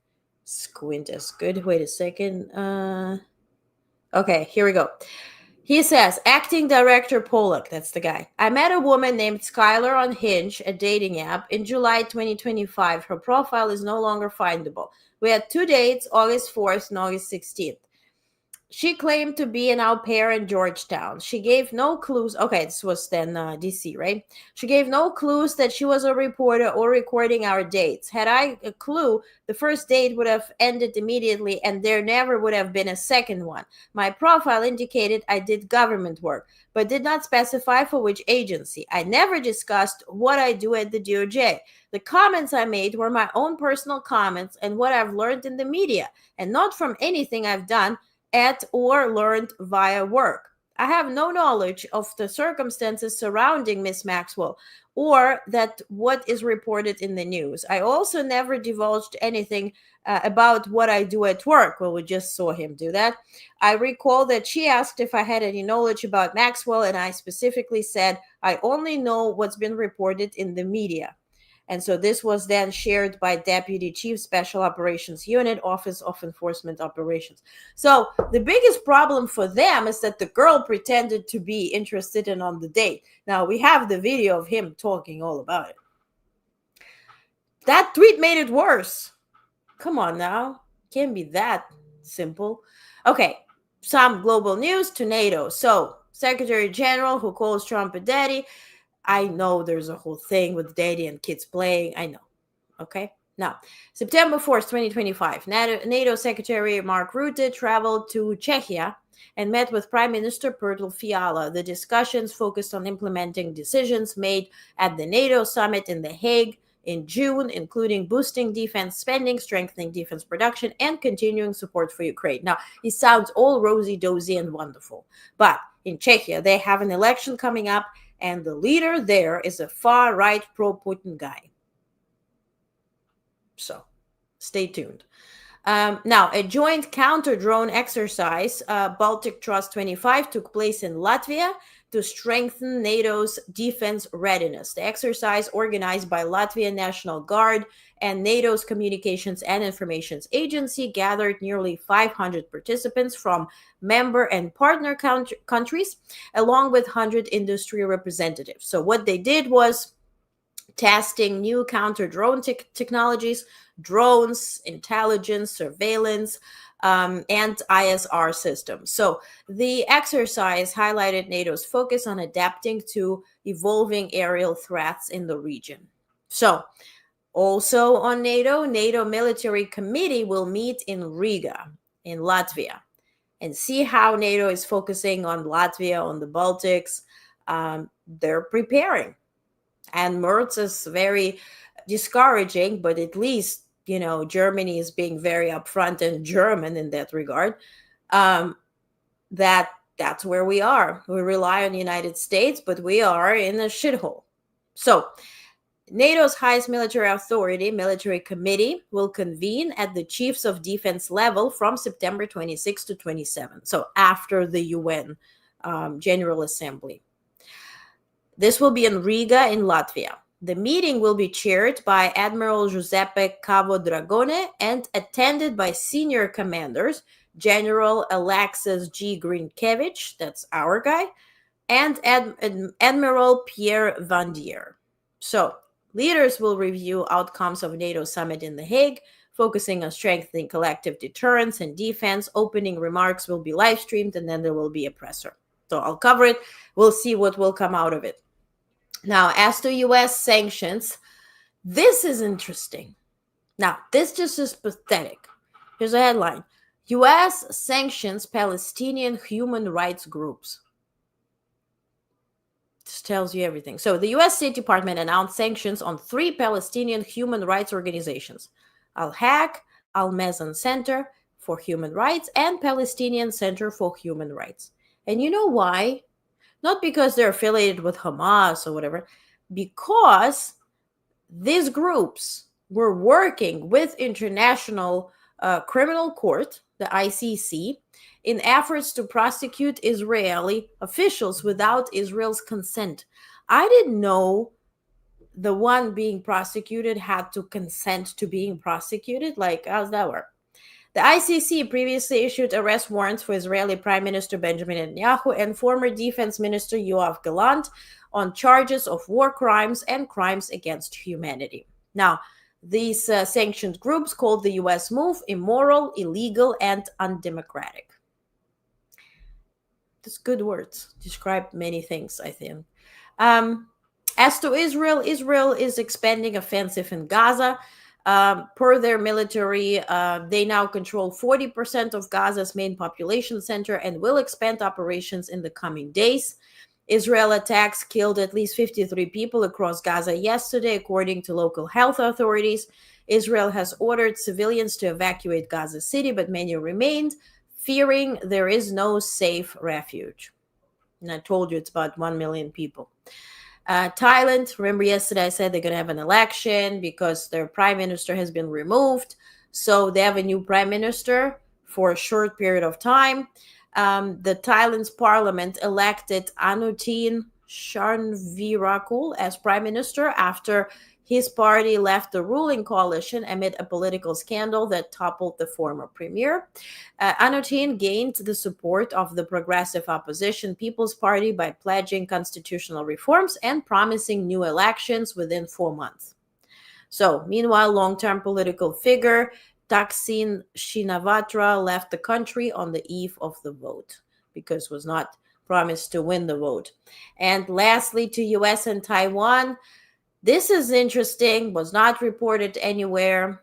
squint as good. Wait a second. Okay, here we go. He says, acting director Pollock, that's the guy. I met a woman named Skylar on Hinge, a dating app, in July 2025. Her profile is no longer findable. We had 2 dates, August 4th and August 16th. She claimed to be an au pair in Georgetown. She gave no clues. Okay, this was then DC, right? She gave no clues that she was a reporter or recording our dates. Had I a clue, the first date would have ended immediately and there never would have been a second one. My profile indicated I did government work, but did not specify for which agency. I never discussed what I do at the DOJ. The comments I made were my own personal comments and what I've learned in the media, and not from anything I've done at or learned via work. I have no knowledge of the circumstances surrounding Miss Maxwell or that what is reported in the news. I also never divulged anything about what I do at work. Well, we just saw him do that. I recall that she asked if I had any knowledge about Maxwell, and I specifically said, I only know what's been reported in the media. And so this was then shared by Deputy Chief Special Operations Unit, Office of Enforcement Operations. So the biggest problem for them is that the girl pretended to be interested in on the date. Now we have the video of him talking all about it. That tweet made it worse. Come on now. Can't be that simple. Okay, some global news to NATO. So Secretary General who calls Trump a daddy. I know there's a whole thing with daddy and kids playing. I know. Okay. Now, September 4th, 2025, NATO Secretary Mark Rutte traveled to Czechia and met with Prime Minister Petr Fiala. The discussions focused on implementing decisions made at the NATO summit in The Hague in June, including boosting defense spending, strengthening defense production, and continuing support for Ukraine. Now, it sounds all rosy-dozy and wonderful, but in Czechia, they have an election coming up, and the leader there is a far-right pro-Putin guy. So, stay tuned. Now, a joint counter-drone exercise, Baltic Trust 25, took place in Latvia to strengthen NATO's defense readiness. The exercise, organized by Latvian National Guard and NATO's Communications and Informations Agency, gathered nearly 500 participants from member and partner countries, along with 100 industry representatives. So what they did was testing new counter-drone technologies, drones, intelligence, surveillance, and ISR systems. So the exercise highlighted NATO's focus on adapting to evolving aerial threats in the region. So also on NATO Military Committee will meet in Riga, in Latvia, and see how NATO is focusing on Latvia, on the Baltics. They're preparing. And Merz is very discouraging, but at least, you know, Germany is being very upfront and German in that regard. That's where we are. We rely on the United States, but we are in a shithole. So NATO's highest military authority, Military Committee, will convene at the Chiefs of Defense level from September 26 to 27. So after the UN General Assembly. This will be in Riga in Latvia. The meeting will be chaired by Admiral Giuseppe Cavo-Dragone and attended by senior commanders, General Alexis G. Grinkevich, that's our guy, and Admiral Pierre Vandier. So, leaders will review outcomes of NATO summit in The Hague, focusing on strengthening collective deterrence and defense. Opening remarks will be live streamed, and then there will be a presser. So I'll cover it. We'll see what will come out of it. Now, as to U.S. sanctions, this is interesting. Now, this just is pathetic. Here's a headline. U.S. sanctions Palestinian human rights groups. This tells you everything. So the U.S. State Department announced sanctions on 3 Palestinian human rights organizations, Al-Haq, Al-Mezan Center for Human Rights, and Palestinian Center for Human Rights. And you know why? Not because they're affiliated with Hamas or whatever, because these groups were working with International Criminal Court, the ICC, in efforts to prosecute Israeli officials without Israel's consent. I didn't know the one being prosecuted had to consent to being prosecuted. Like, how's that work? The ICC previously issued arrest warrants for Israeli Prime Minister Benjamin Netanyahu and former Defense Minister Yoav Gallant on charges of war crimes and crimes against humanity. Now, these sanctioned groups called the U.S. move immoral, illegal, and undemocratic. That's good words. Describe many things, I think. As to Israel, Israel is expanding offensive in Gaza. Per their military, they now control 40% of Gaza's main population center and will expand operations in the coming days. Israel attacks killed at least 53 people across Gaza yesterday, according to local health authorities. Israel has ordered civilians to evacuate Gaza City, but many remained, fearing there is no safe refuge. And I told you it's about 1 million people. Thailand, remember yesterday I said they're going to have an election because their prime minister has been removed. So they have a new prime minister for a short period of time. The Thailand's parliament elected Anutin Charnvirakul as prime minister after his party left the ruling coalition amid a political scandal that toppled the former premier. Anutin gained the support of the progressive opposition People's Party by pledging constitutional reforms and promising new elections within 4 months. So, meanwhile, long-term political figure Thaksin Shinawatra left the country on the eve of the vote because was not promised to win the vote. And lastly, to US and Taiwan, this is interesting, was not reported anywhere.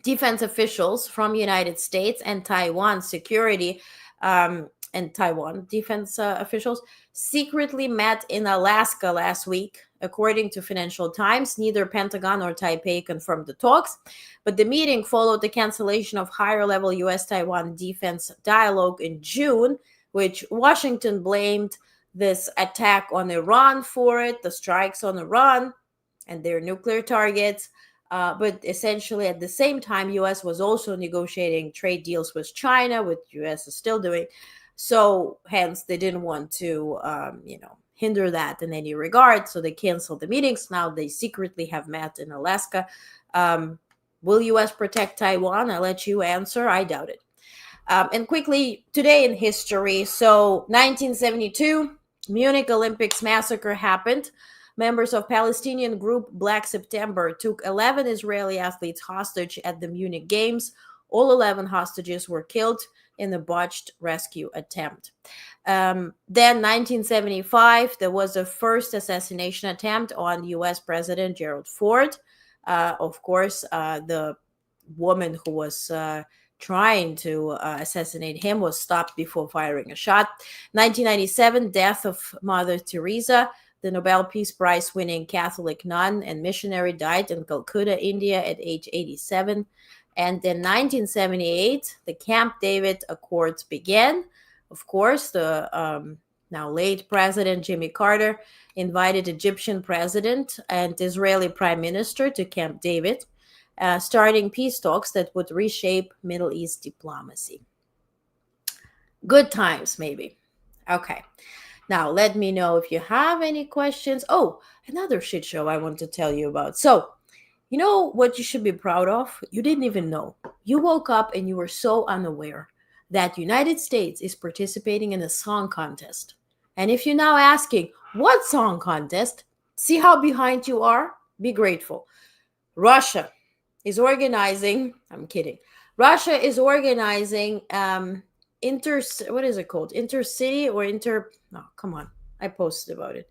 Defense officials from United States and Taiwan security and Taiwan defense officials secretly met in Alaska last week. According to Financial Times, neither Pentagon nor Taipei confirmed the talks, but the meeting followed the cancellation of higher-level U.S.-Taiwan defense dialogue in June, which Washington blamed this attack on Iran for it, the strikes on Iran and their nuclear targets. But essentially, at the same time, U.S. was also negotiating trade deals with China, which U.S. is still doing. So, hence, they didn't want to, hinder that in any regard. So they canceled the meetings. Now they secretly have met in Alaska. Will U.S. protect Taiwan? I'll let you answer. I doubt it. And quickly, today in history. So, 1972, Munich Olympics massacre happened. Members of Palestinian group Black September took 11 Israeli athletes hostage at the Munich Games. All 11 hostages were killed in a botched rescue attempt. Then 1975, there was a first assassination attempt on U.S. President Gerald Ford. Of course, the woman who was trying to assassinate him was stopped before firing a shot. 1997, death of Mother Teresa. The Nobel Peace Prize winning Catholic nun and missionary died in Calcutta, India at age 87. And in 1978, the Camp David Accords began. Of course, the now late President Jimmy Carter invited Egyptian president and Israeli prime minister to Camp David, starting peace talks that would reshape Middle East diplomacy. Good times, maybe. Okay. Now, let me know if you have any questions. Oh, another shit show I want to tell you about. So, you know what you should be proud of? You didn't even know. You woke up and you were so unaware that United States is participating in a song contest. And if you're now asking, what song contest? See how behind you are? Be grateful. Russia is organizing, I'm kidding. Russia is organizing what is it called? Intercity or no, come on. I posted about it.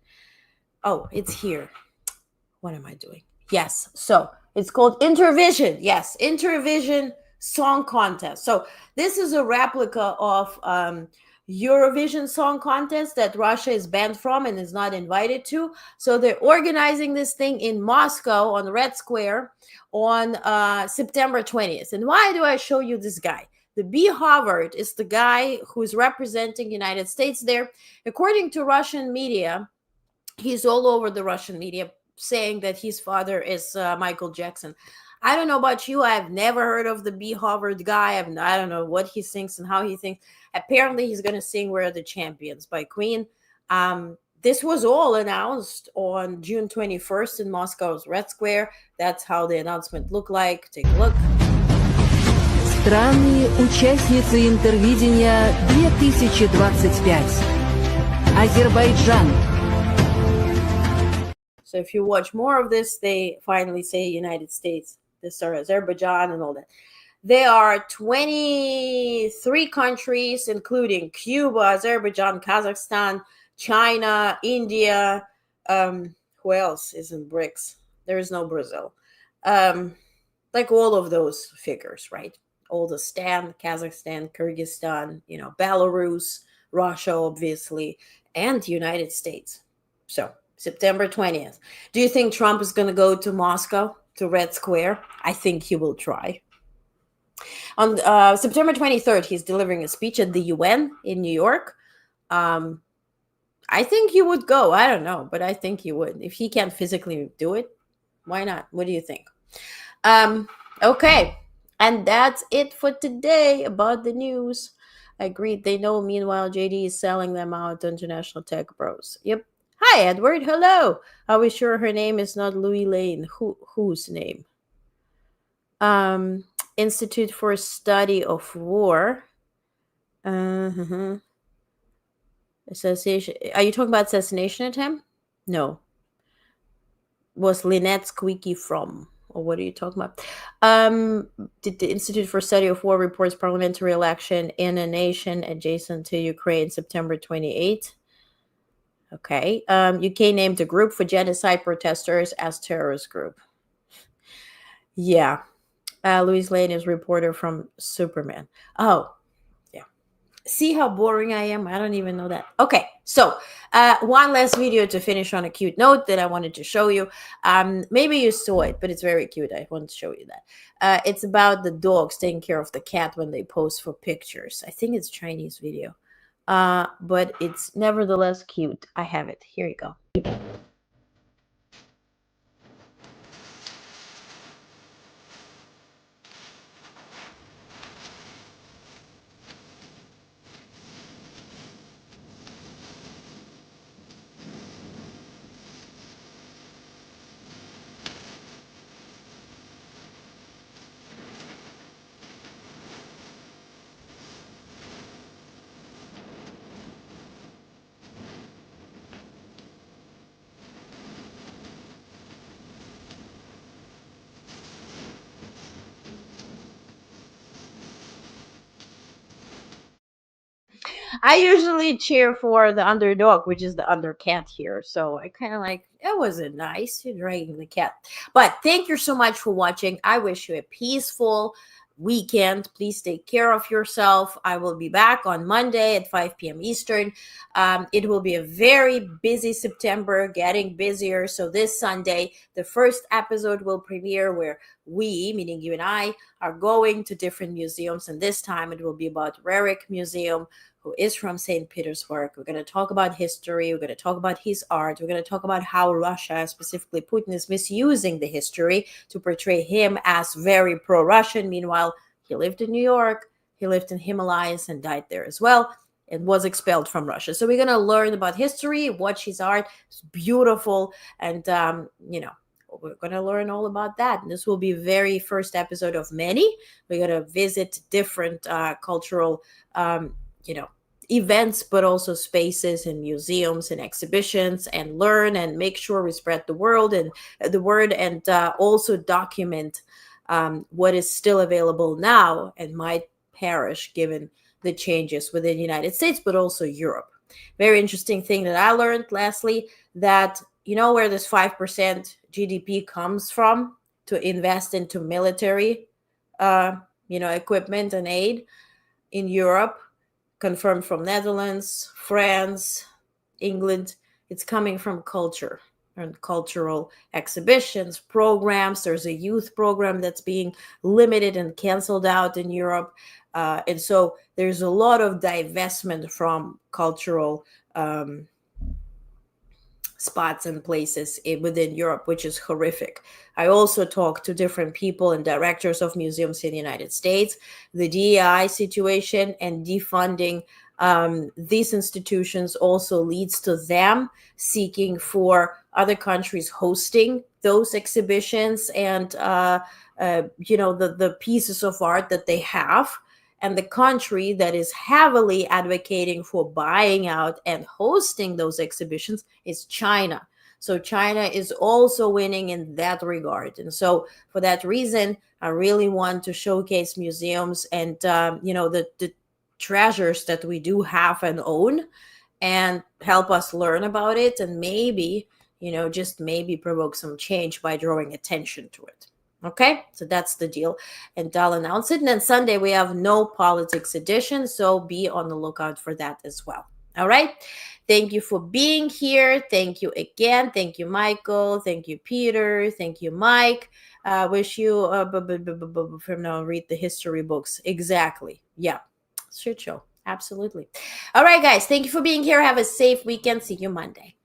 Oh, it's here. What am I doing? Yes. So it's called Intervision. Yes. Intervision Song Contest. So this is a replica of Eurovision Song Contest that Russia is banned from and is not invited to. So they're organizing this thing in Moscow on Red Square on September 20th. And why do I show you this guy? The B. Harvard is the guy who's representing United States there. According to Russian media, he's all over the Russian media saying that his father is Michael Jackson. I don't know about you. I've never heard of the B. Harvard guy. I don't know what he thinks and how he thinks. Apparently, he's going to sing We're the Champions by Queen. This was all announced on June 21st in Moscow's Red Square. That's how the announcement looked like. Take a look. Страны участницы Интервидения 2025. Азербайджан. So if you watch more of this, they finally say United States. This are Azerbaijan and all that. There are 23 countries, including Cuba, Azerbaijan, Kazakhstan, China, India. Who else is in BRICS? There is no Brazil. Like all of those figures, right? All the Kazakhstan, Kyrgyzstan, Belarus, Russia, obviously, and the United States. So September 20th. Do you think Trump is going to go to Moscow, to Red Square? I think he will try. On September 23rd, he's delivering a speech at the UN in New York. I think he would go. I don't know, but I think he would. If he can't physically do it, why not? What do you think? Okay. And that's it for today about the news. I agreed. They know. Meanwhile, JD is selling them out to international tech bros. Yep. Hi, Edward. Hello. Are we sure her name is not Louis Lane? Whose name? Institute for Study of War. Association. Are you talking about assassination attempt? No. Was Lynette Squeaky from? Or what are you talking about? Did the Institute for Study of War reports parliamentary election in a nation adjacent to Ukraine September 28th? Okay. UK named a group for genocide protesters as terrorist group. Yeah. Louise Lane is reporter from Superman. Oh, yeah. See how boring I am? I don't even know that. Okay, so one last video to finish on a cute note that I wanted to show you. Maybe you saw it, but it's very cute. I want to show you that. It's about the dogs taking care of the cat when they pose for pictures. I think it's a Chinese video, but it's nevertheless cute. I have it. Here you go. I usually cheer for the underdog, which is the under cat here. So I kind of like, it wasn't nice. You're dragging the cat. But thank you so much for watching. I wish you a peaceful weekend. Please take care of yourself. I will be back on Monday at 5 p.m. Eastern. It will be a very busy September, getting busier. So this Sunday, the first episode will premiere where we, meaning you and I, are going to different museums. And this time it will be about Rerik Museum, who is from St. Petersburg. We're going to talk about history. We're going to talk about his art. We're going to talk about how Russia, specifically Putin, is misusing the history to portray him as very pro-Russian. Meanwhile, he lived in New York. He lived in Himalayas and died there as well and was expelled from Russia. So we're going to learn about history, watch his art. It's beautiful. And, we're going to learn all about that. And this will be very first episode of many. We're going to visit different cultural events, but also spaces and museums and exhibitions, and learn and make sure we spread the word and also document what is still available now and might perish given the changes within the United States, but also Europe. Very interesting thing that I learned lastly, that where this 5% GDP comes from to invest into military equipment and aid in Europe, confirmed from Netherlands, France, England. It's coming from culture and cultural exhibitions, programs. There's a youth program that's being limited and canceled out in Europe. And so there's a lot of divestment from cultural spots and places within Europe, which is horrific. I also talked to different people and directors of museums in the United States. The DEI situation and defunding these institutions also leads to them seeking for other countries hosting those exhibitions and the pieces of art that they have. And the country that is heavily advocating for buying out and hosting those exhibitions is China. So China is also winning in that regard. And so for that reason, I really want to showcase museums and, the treasures that we do have and own, and help us learn about it, and maybe, just maybe provoke some change by drawing attention to it. Okay, so that's the deal, and I'll announce it. And then Sunday we have no politics edition, so be on the lookout for that as well. All right, thank you for being here. Thank you again. Thank you, Michael. Thank you, Peter. Thank you, Mike. Wish you from now read the history books. Exactly. Yeah, shit show. Absolutely. All right, guys. Thank you for being here. Have a safe weekend. See you Monday.